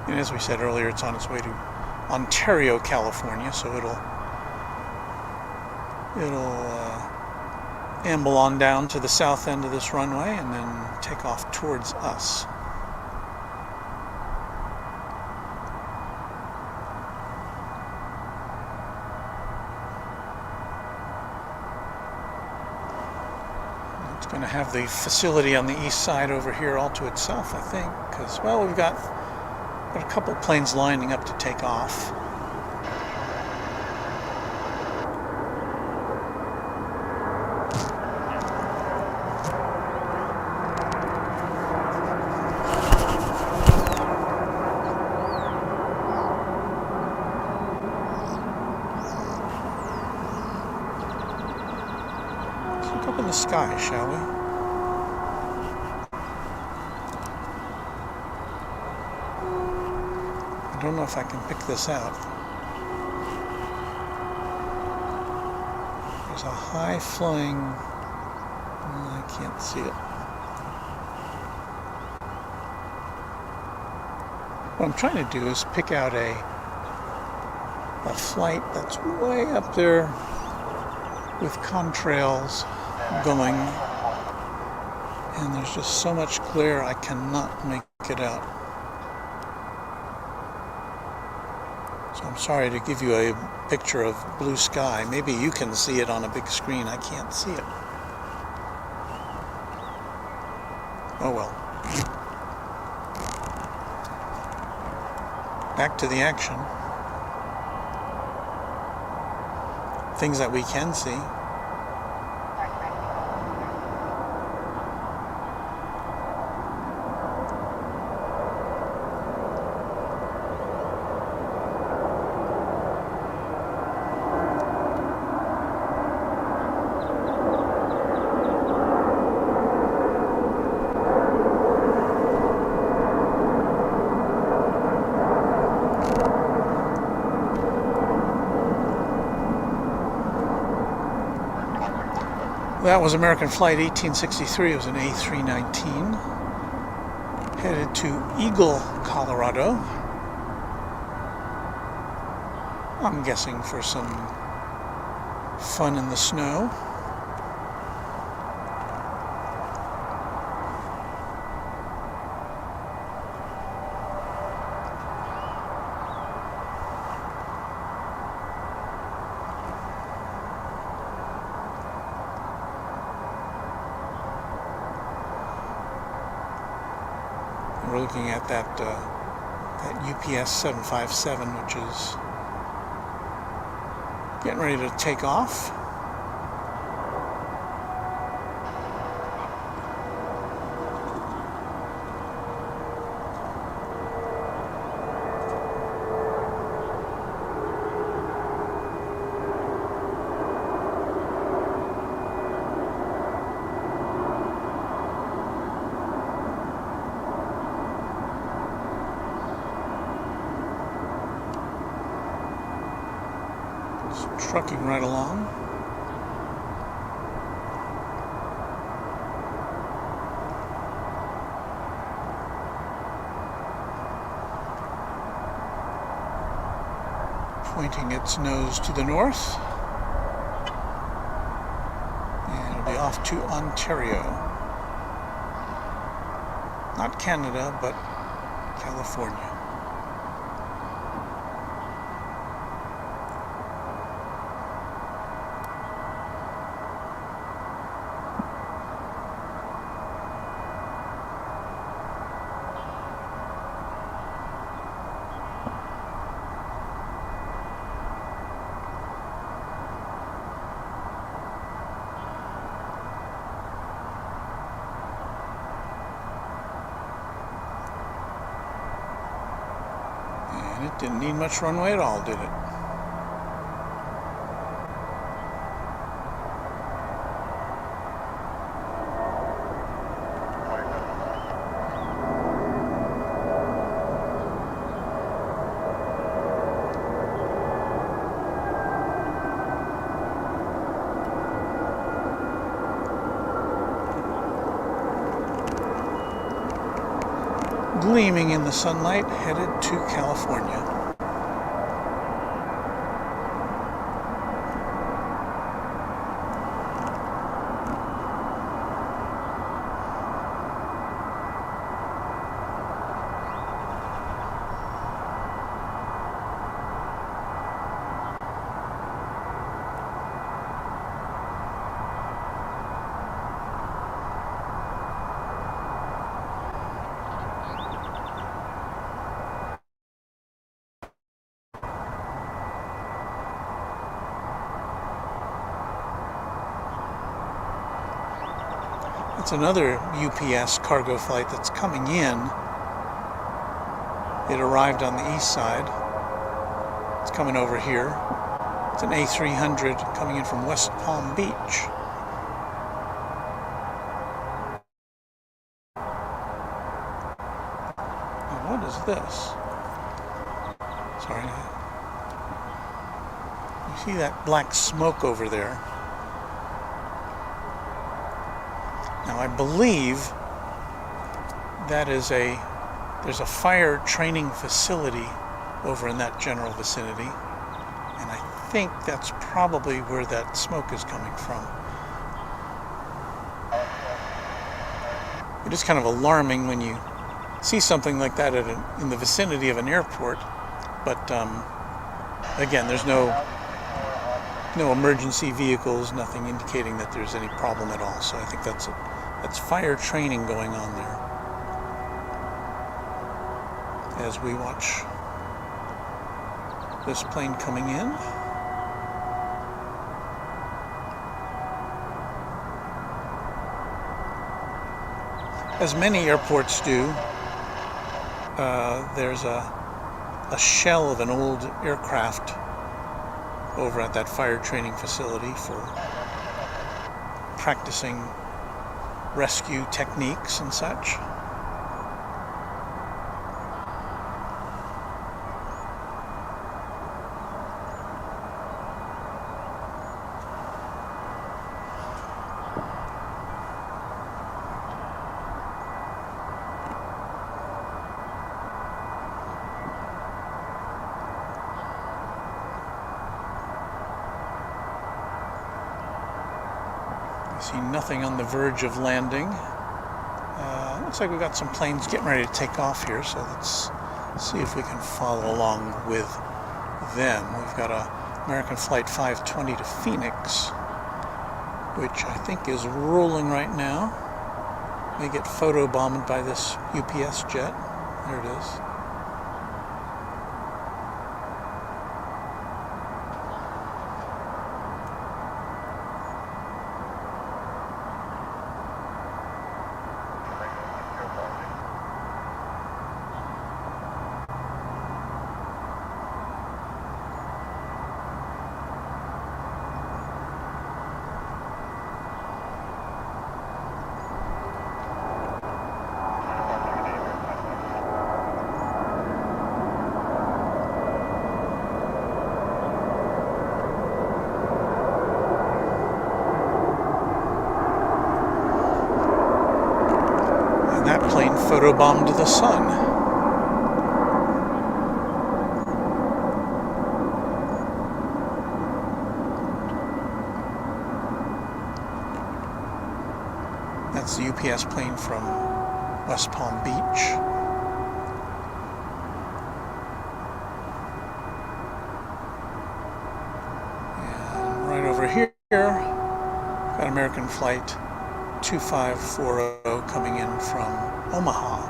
And as we said earlier, it's on its way to Ontario, California, so it'll amble on down to the south end of this runway and then take off towards us. It's going to have the facility on the east side over here all to itself, I think, because, well, we've got a couple planes lining up to take off. Let's look up in the sky, shall we? I don't know if I can pick this out. There's a high flying, I can't see it. What I'm trying to do is pick out a flight that's way up there with contrails going, and there's just so much glare I cannot make it out. So I'm sorry to give you a picture of blue sky. Maybe you can see it on a big screen. I can't see it. Oh well. Back to the action. Things that we can see. That was American Flight 1863. It was an A319 headed to Eagle, Colorado. I'm guessing for some fun in the snow. We're looking at that UPS 757, which is getting ready to take off. Trucking right along. Pointing its nose to the north. And it'll be off to Ontario. Not Canada, but California. And it didn't need much runway at all, did it? Gleaming in the sunlight, headed to California. It's another UPS cargo flight that's coming in. It arrived on the east side. It's coming over here. It's an A300 coming in from West Palm Beach. Now what is this? Sorry. You see that black smoke over there? Now I believe that is there's a fire training facility over in that general vicinity, and I think that's probably where that smoke is coming from. It is kind of alarming when you see something like that in the vicinity of an airport, but again, there's no emergency vehicles, nothing indicating that there's any problem at all. So I think that's fire training going on there as we watch this plane coming in. As many airports do, there's a shell of an old aircraft over at that fire training facility for practicing rescue techniques and such. See nothing on the verge of landing. Looks like we've got some planes getting ready to take off here, so let's see if we can follow along with them. We've got a American Flight 520 to Phoenix, which I think is rolling right now. May get photobombed by this UPS jet. There it is. photobombed the sun. That's the UPS plane from West Palm Beach. And right over here, got American flight 2540 coming in from Omaha.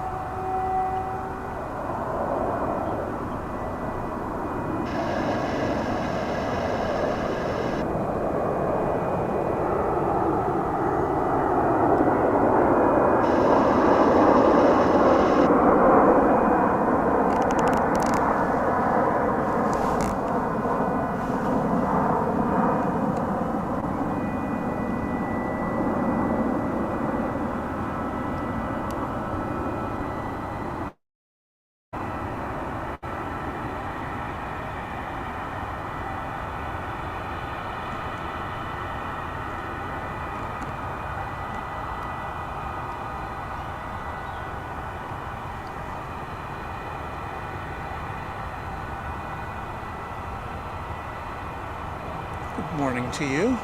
Good morning to you.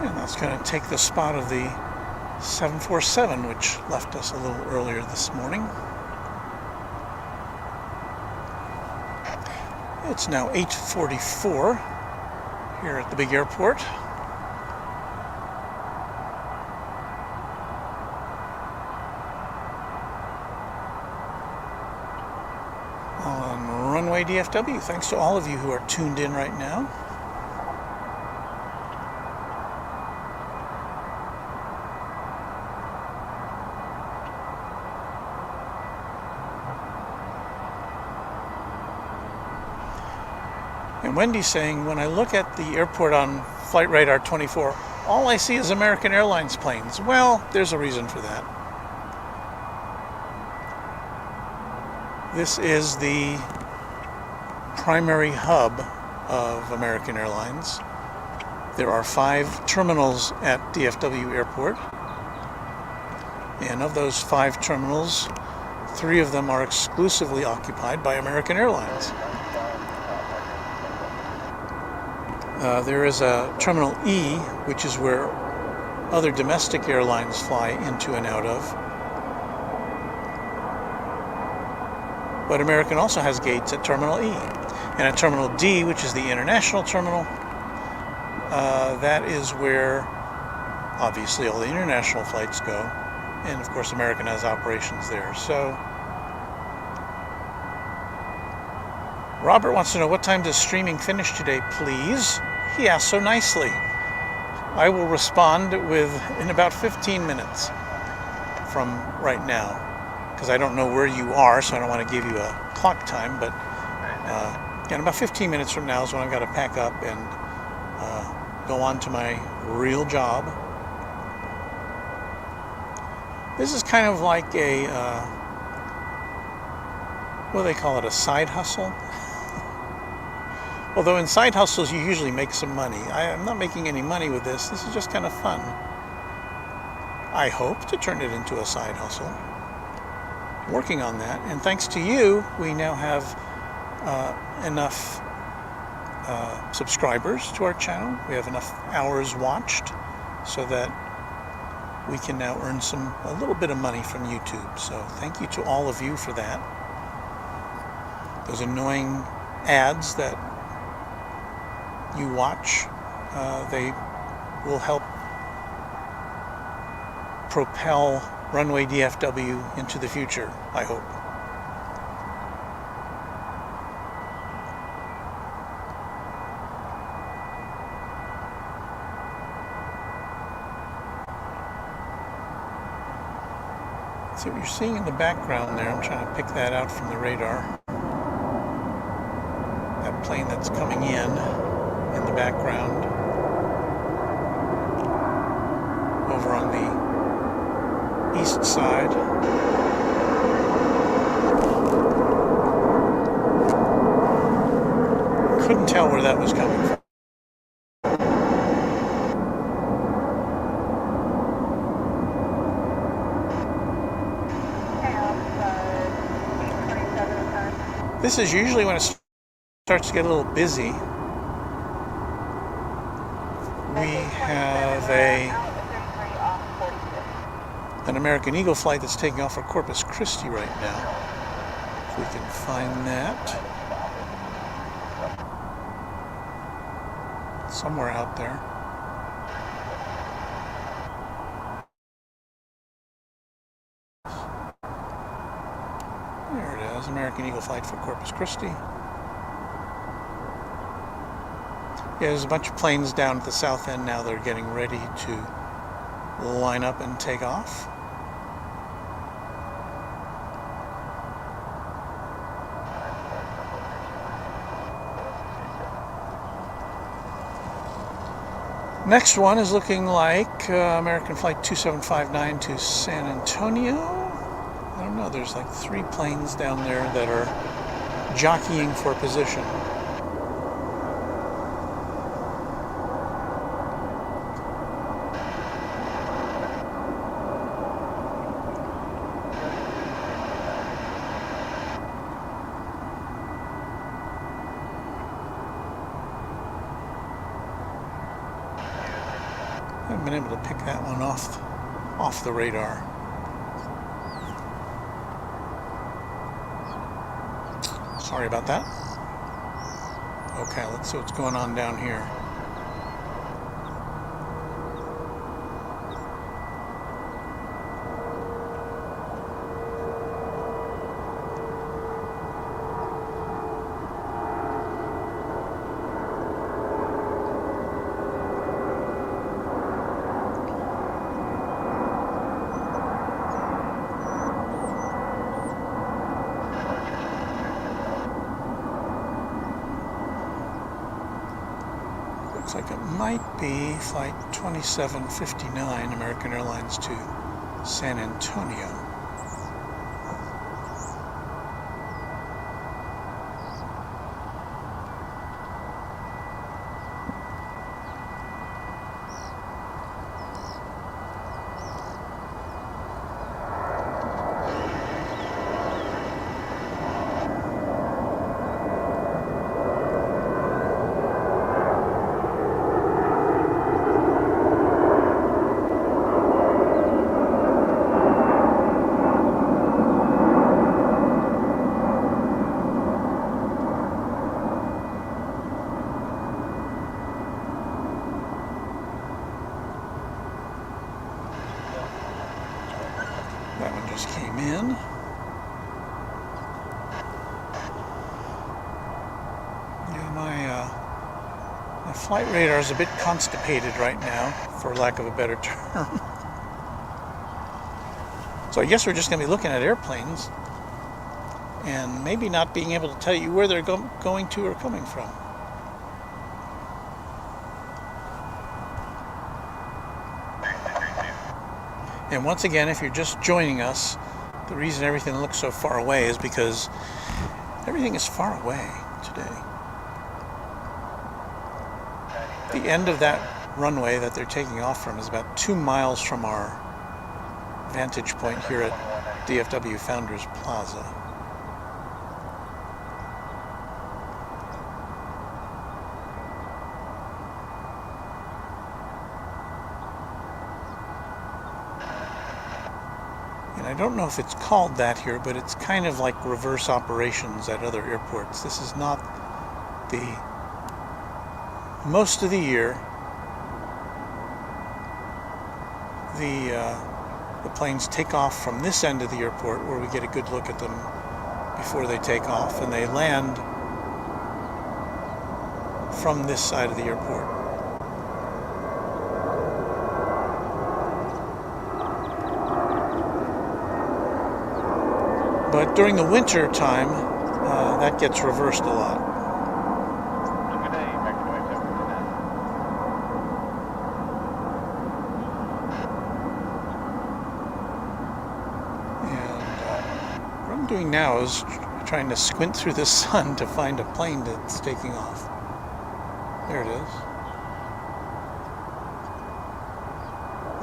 And that's going to take the spot of the 747, which left us a little earlier this morning. It's now 8:44 here at the big airport. On Runway DFW, thanks to all of you who are tuned in right now. And Wendy's saying, when I look at the airport on Flight Radar 24, all I see is American Airlines planes. Well, there's a reason for that. This is the primary hub of American Airlines. There are 5 terminals at DFW Airport. And of those 5 terminals, 3 of them are exclusively occupied by American Airlines. There is a Terminal E, which is where other domestic airlines fly into and out of. But American also has gates at Terminal E. And at Terminal D, which is the international terminal, that is where obviously all the international flights go. And of course American has operations there. So Robert wants to know, what time does streaming finish today, please? He asked so nicely. I will respond in about 15 minutes from right now, because I don't know where you are, so I don't want to give you a clock time, but in about 15 minutes from now is when I've got to pack up and go on to my real job. This is kind of like a, what do they call it, a side hustle? Although in side hustles you usually make some money. I'm not making any money with this. This is just kind of fun. I hope to turn it into a side hustle. Working on that. And thanks to you, we now have enough subscribers to our channel. We have enough hours watched so that we can now earn a little bit of money from YouTube. So thank you to all of you for that. Those annoying ads that you watch, they will help propel Runway DFW into the future, I hope. See what you're seeing in the background there. I'm trying to pick that out from the radar. That plane that's coming in the background. Over on the east side. Couldn't tell where that was coming from. This is usually when it starts to get a little busy. We have an American Eagle flight that's taking off for Corpus Christi right now. If we can find that. Somewhere out there. There it is, American Eagle flight for Corpus Christi. Yeah, there's a bunch of planes down at the south end now that are getting ready to line up and take off. Next one is looking like American Flight 2759 to San Antonio. I don't know, there's like 3 planes down there that are jockeying for position. I haven't been able to pick that one off the radar. Sorry about that. Okay, let's see what's going on down here. Looks like it might be Flight 2759, American Airlines to San Antonio. That one just came in. Yeah, my flight radar is a bit constipated right now, for lack of a better term. So I guess we're just going to be looking at airplanes and maybe not being able to tell you where they're going to or coming from. And once again, if you're just joining us, the reason everything looks so far away is because everything is far away today. The end of that runway that they're taking off from is about 2 miles from our vantage point here at DFW Founders Plaza. And I don't know if it's called that here, but it's kind of like reverse operations at other airports. This is not most of the year, the planes take off from this end of the airport where we get a good look at them before they take off, and they land from this side of the airport. But during the winter time, that gets reversed a lot. What I'm doing now is trying to squint through the sun to find a plane that's taking off. There it is.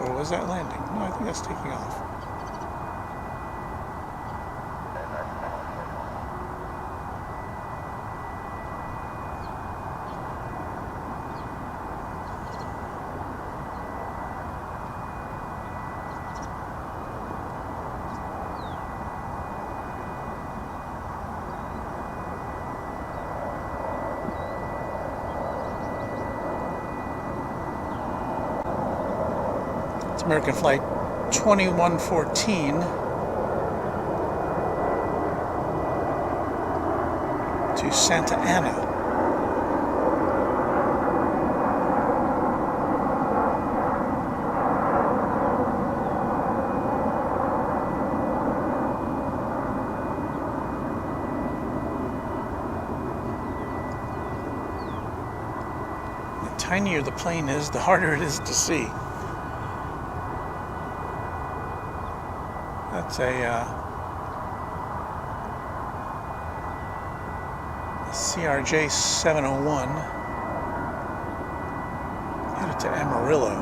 Or was that landing? No, I think that's taking off. American Flight 2114 to Santa Ana. The tinier the plane is, the harder it is to see. That's a CRJ 701 headed to Amarillo.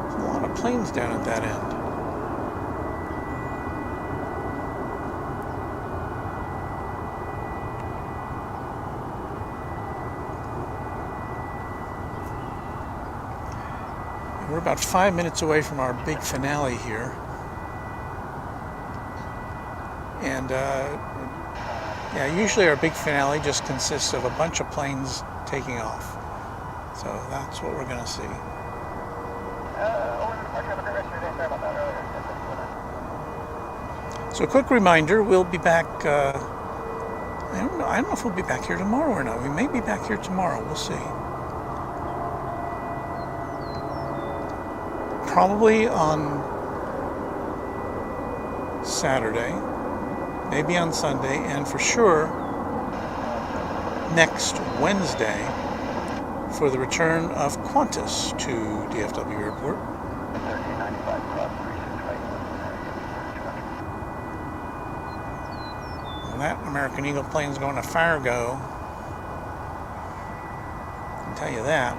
There's a lot of planes down at that end. We're about 5 minutes away from our big finale here. And yeah, usually our big finale just consists of a bunch of planes taking off. So that's what we're going to see. So a quick reminder, we'll be back, I don't know if we'll be back here tomorrow or not. We may be back here tomorrow, we'll see. Probably on Saturday, maybe on Sunday, and for sure next Wednesday for the return of Qantas to DFW Airport. Well, that American Eagle plane's going to Fargo. I can tell you that.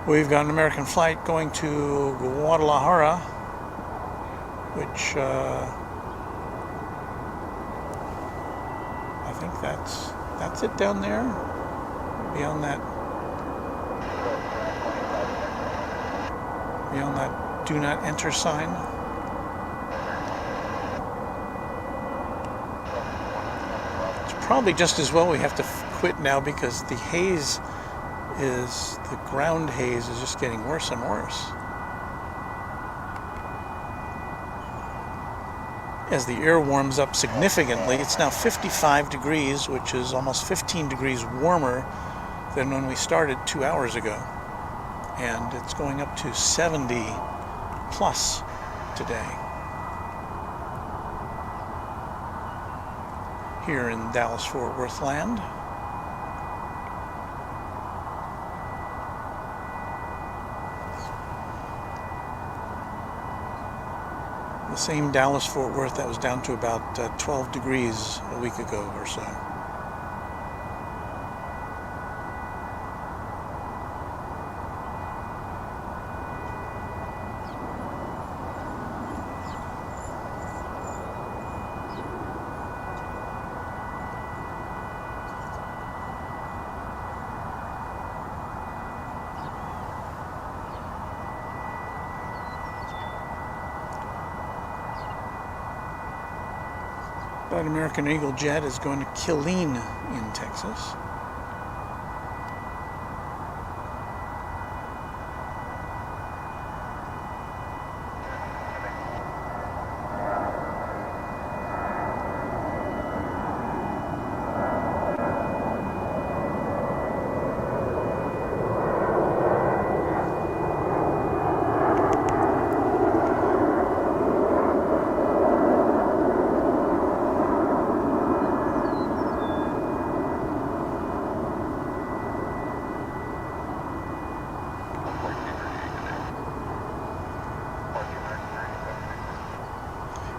We've got an American flight going to Guadalajara, which I think that's it down there. Beyond that do not enter sign. It's probably just as well we have to quit now because the haze the ground haze is just getting worse and worse. As the air warms up significantly, it's now 55 degrees, which is almost 15 degrees warmer than when we started 2 hours ago. And it's going up to 70 plus today here in Dallas-Fort Worth land. The same Dallas-Fort Worth that was down to about 12 degrees a week ago or so. That American Eagle jet is going to Killeen in Texas.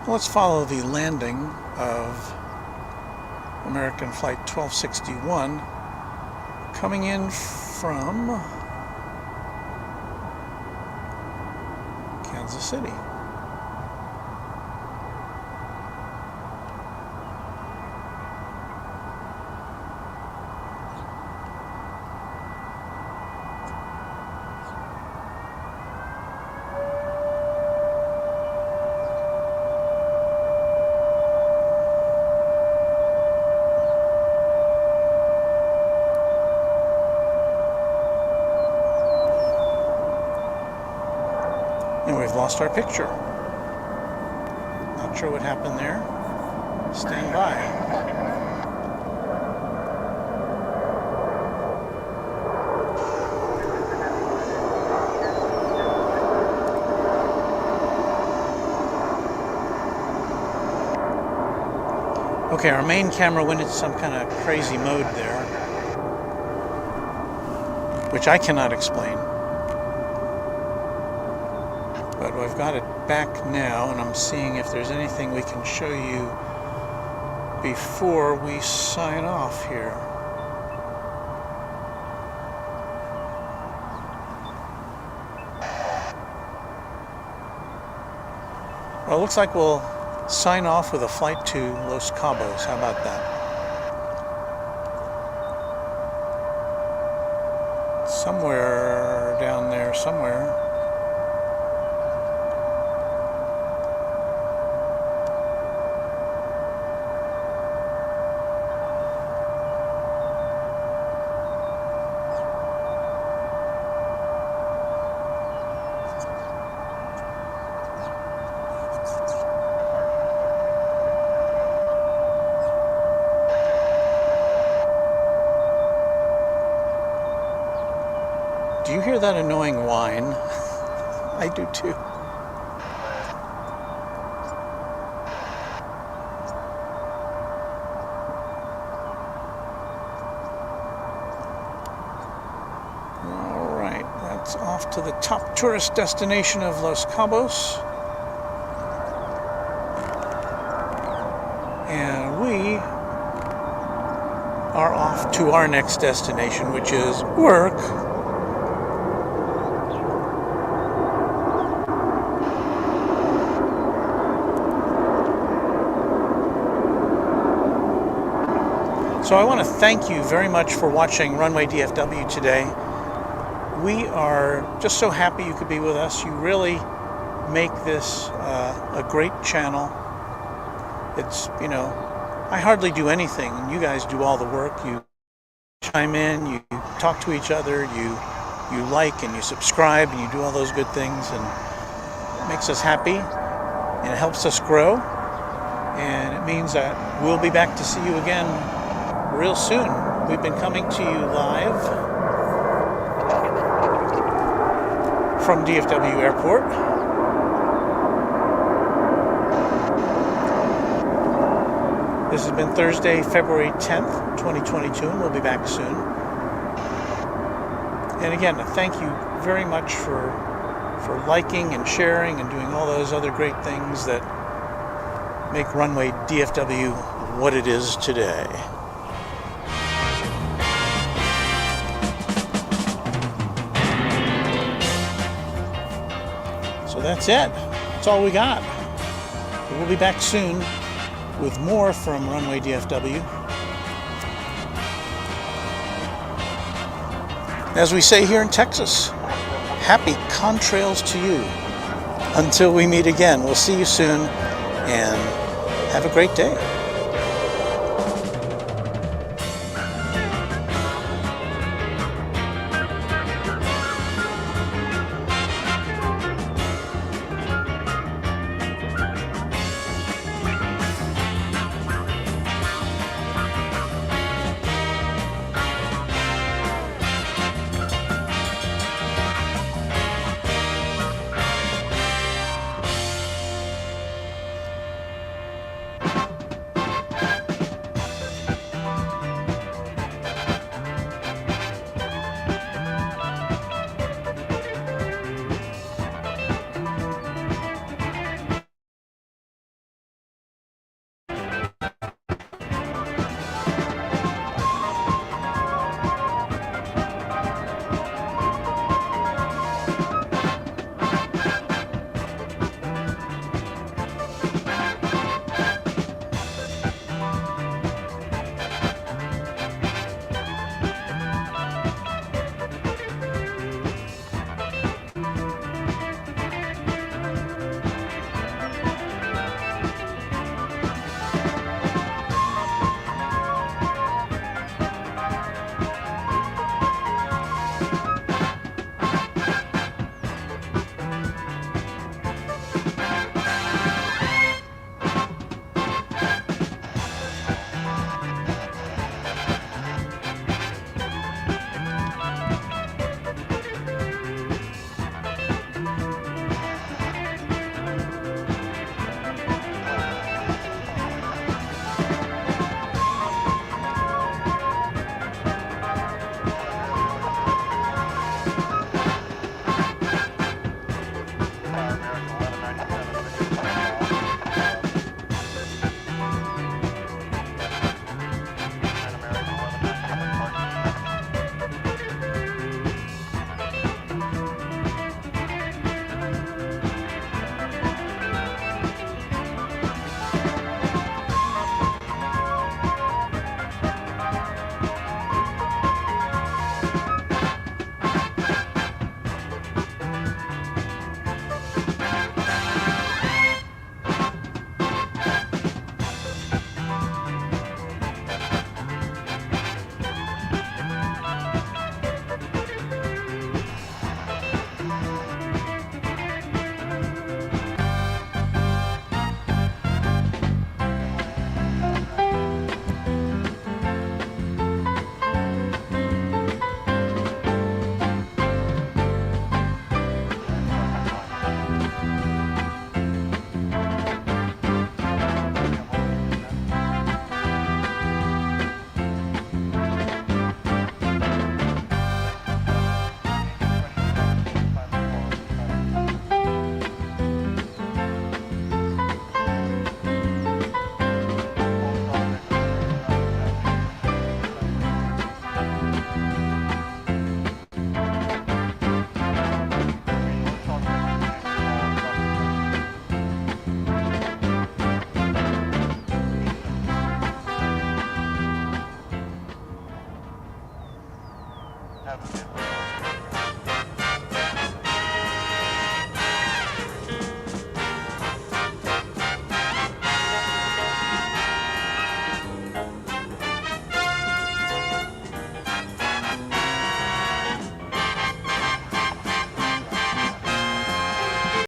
Let's follow the landing of American Flight 1261 coming in from Kansas City. And we've lost our picture. Not sure what happened there. Stand by. Okay, our main camera went into some kind of crazy mode there, which I cannot explain. But I've got it back now, and I'm seeing if there's anything we can show you before we sign off here. Well, it looks like we'll sign off with a flight to Los Cabos. How about that? Somewhere down there, somewhere. Do you hear that annoying whine? I do too. All right, that's off to the top tourist destination of Los Cabos. And we are off to our next destination, which is work. So I want to thank you very much for watching Runway DFW today. We are just so happy you could be with us. You really make this a great channel. It's, you know, I hardly do anything, and you guys do all the work. You chime in, you talk to each other, you like and you subscribe, and you do all those good things, and it makes us happy, and it helps us grow, and it means that we'll be back to see you again real soon. We've been coming to you live from DFW Airport. This has been Thursday, February 10th, 2022, and we'll be back soon. And again, thank you very much for liking and sharing and doing all those other great things that make Runway DFW what it is today. So that's it. That's all we got. We'll be back soon with more from Runway DFW. As we say here in Texas, happy contrails to you. Until we meet again, we'll see you soon, and have a great day.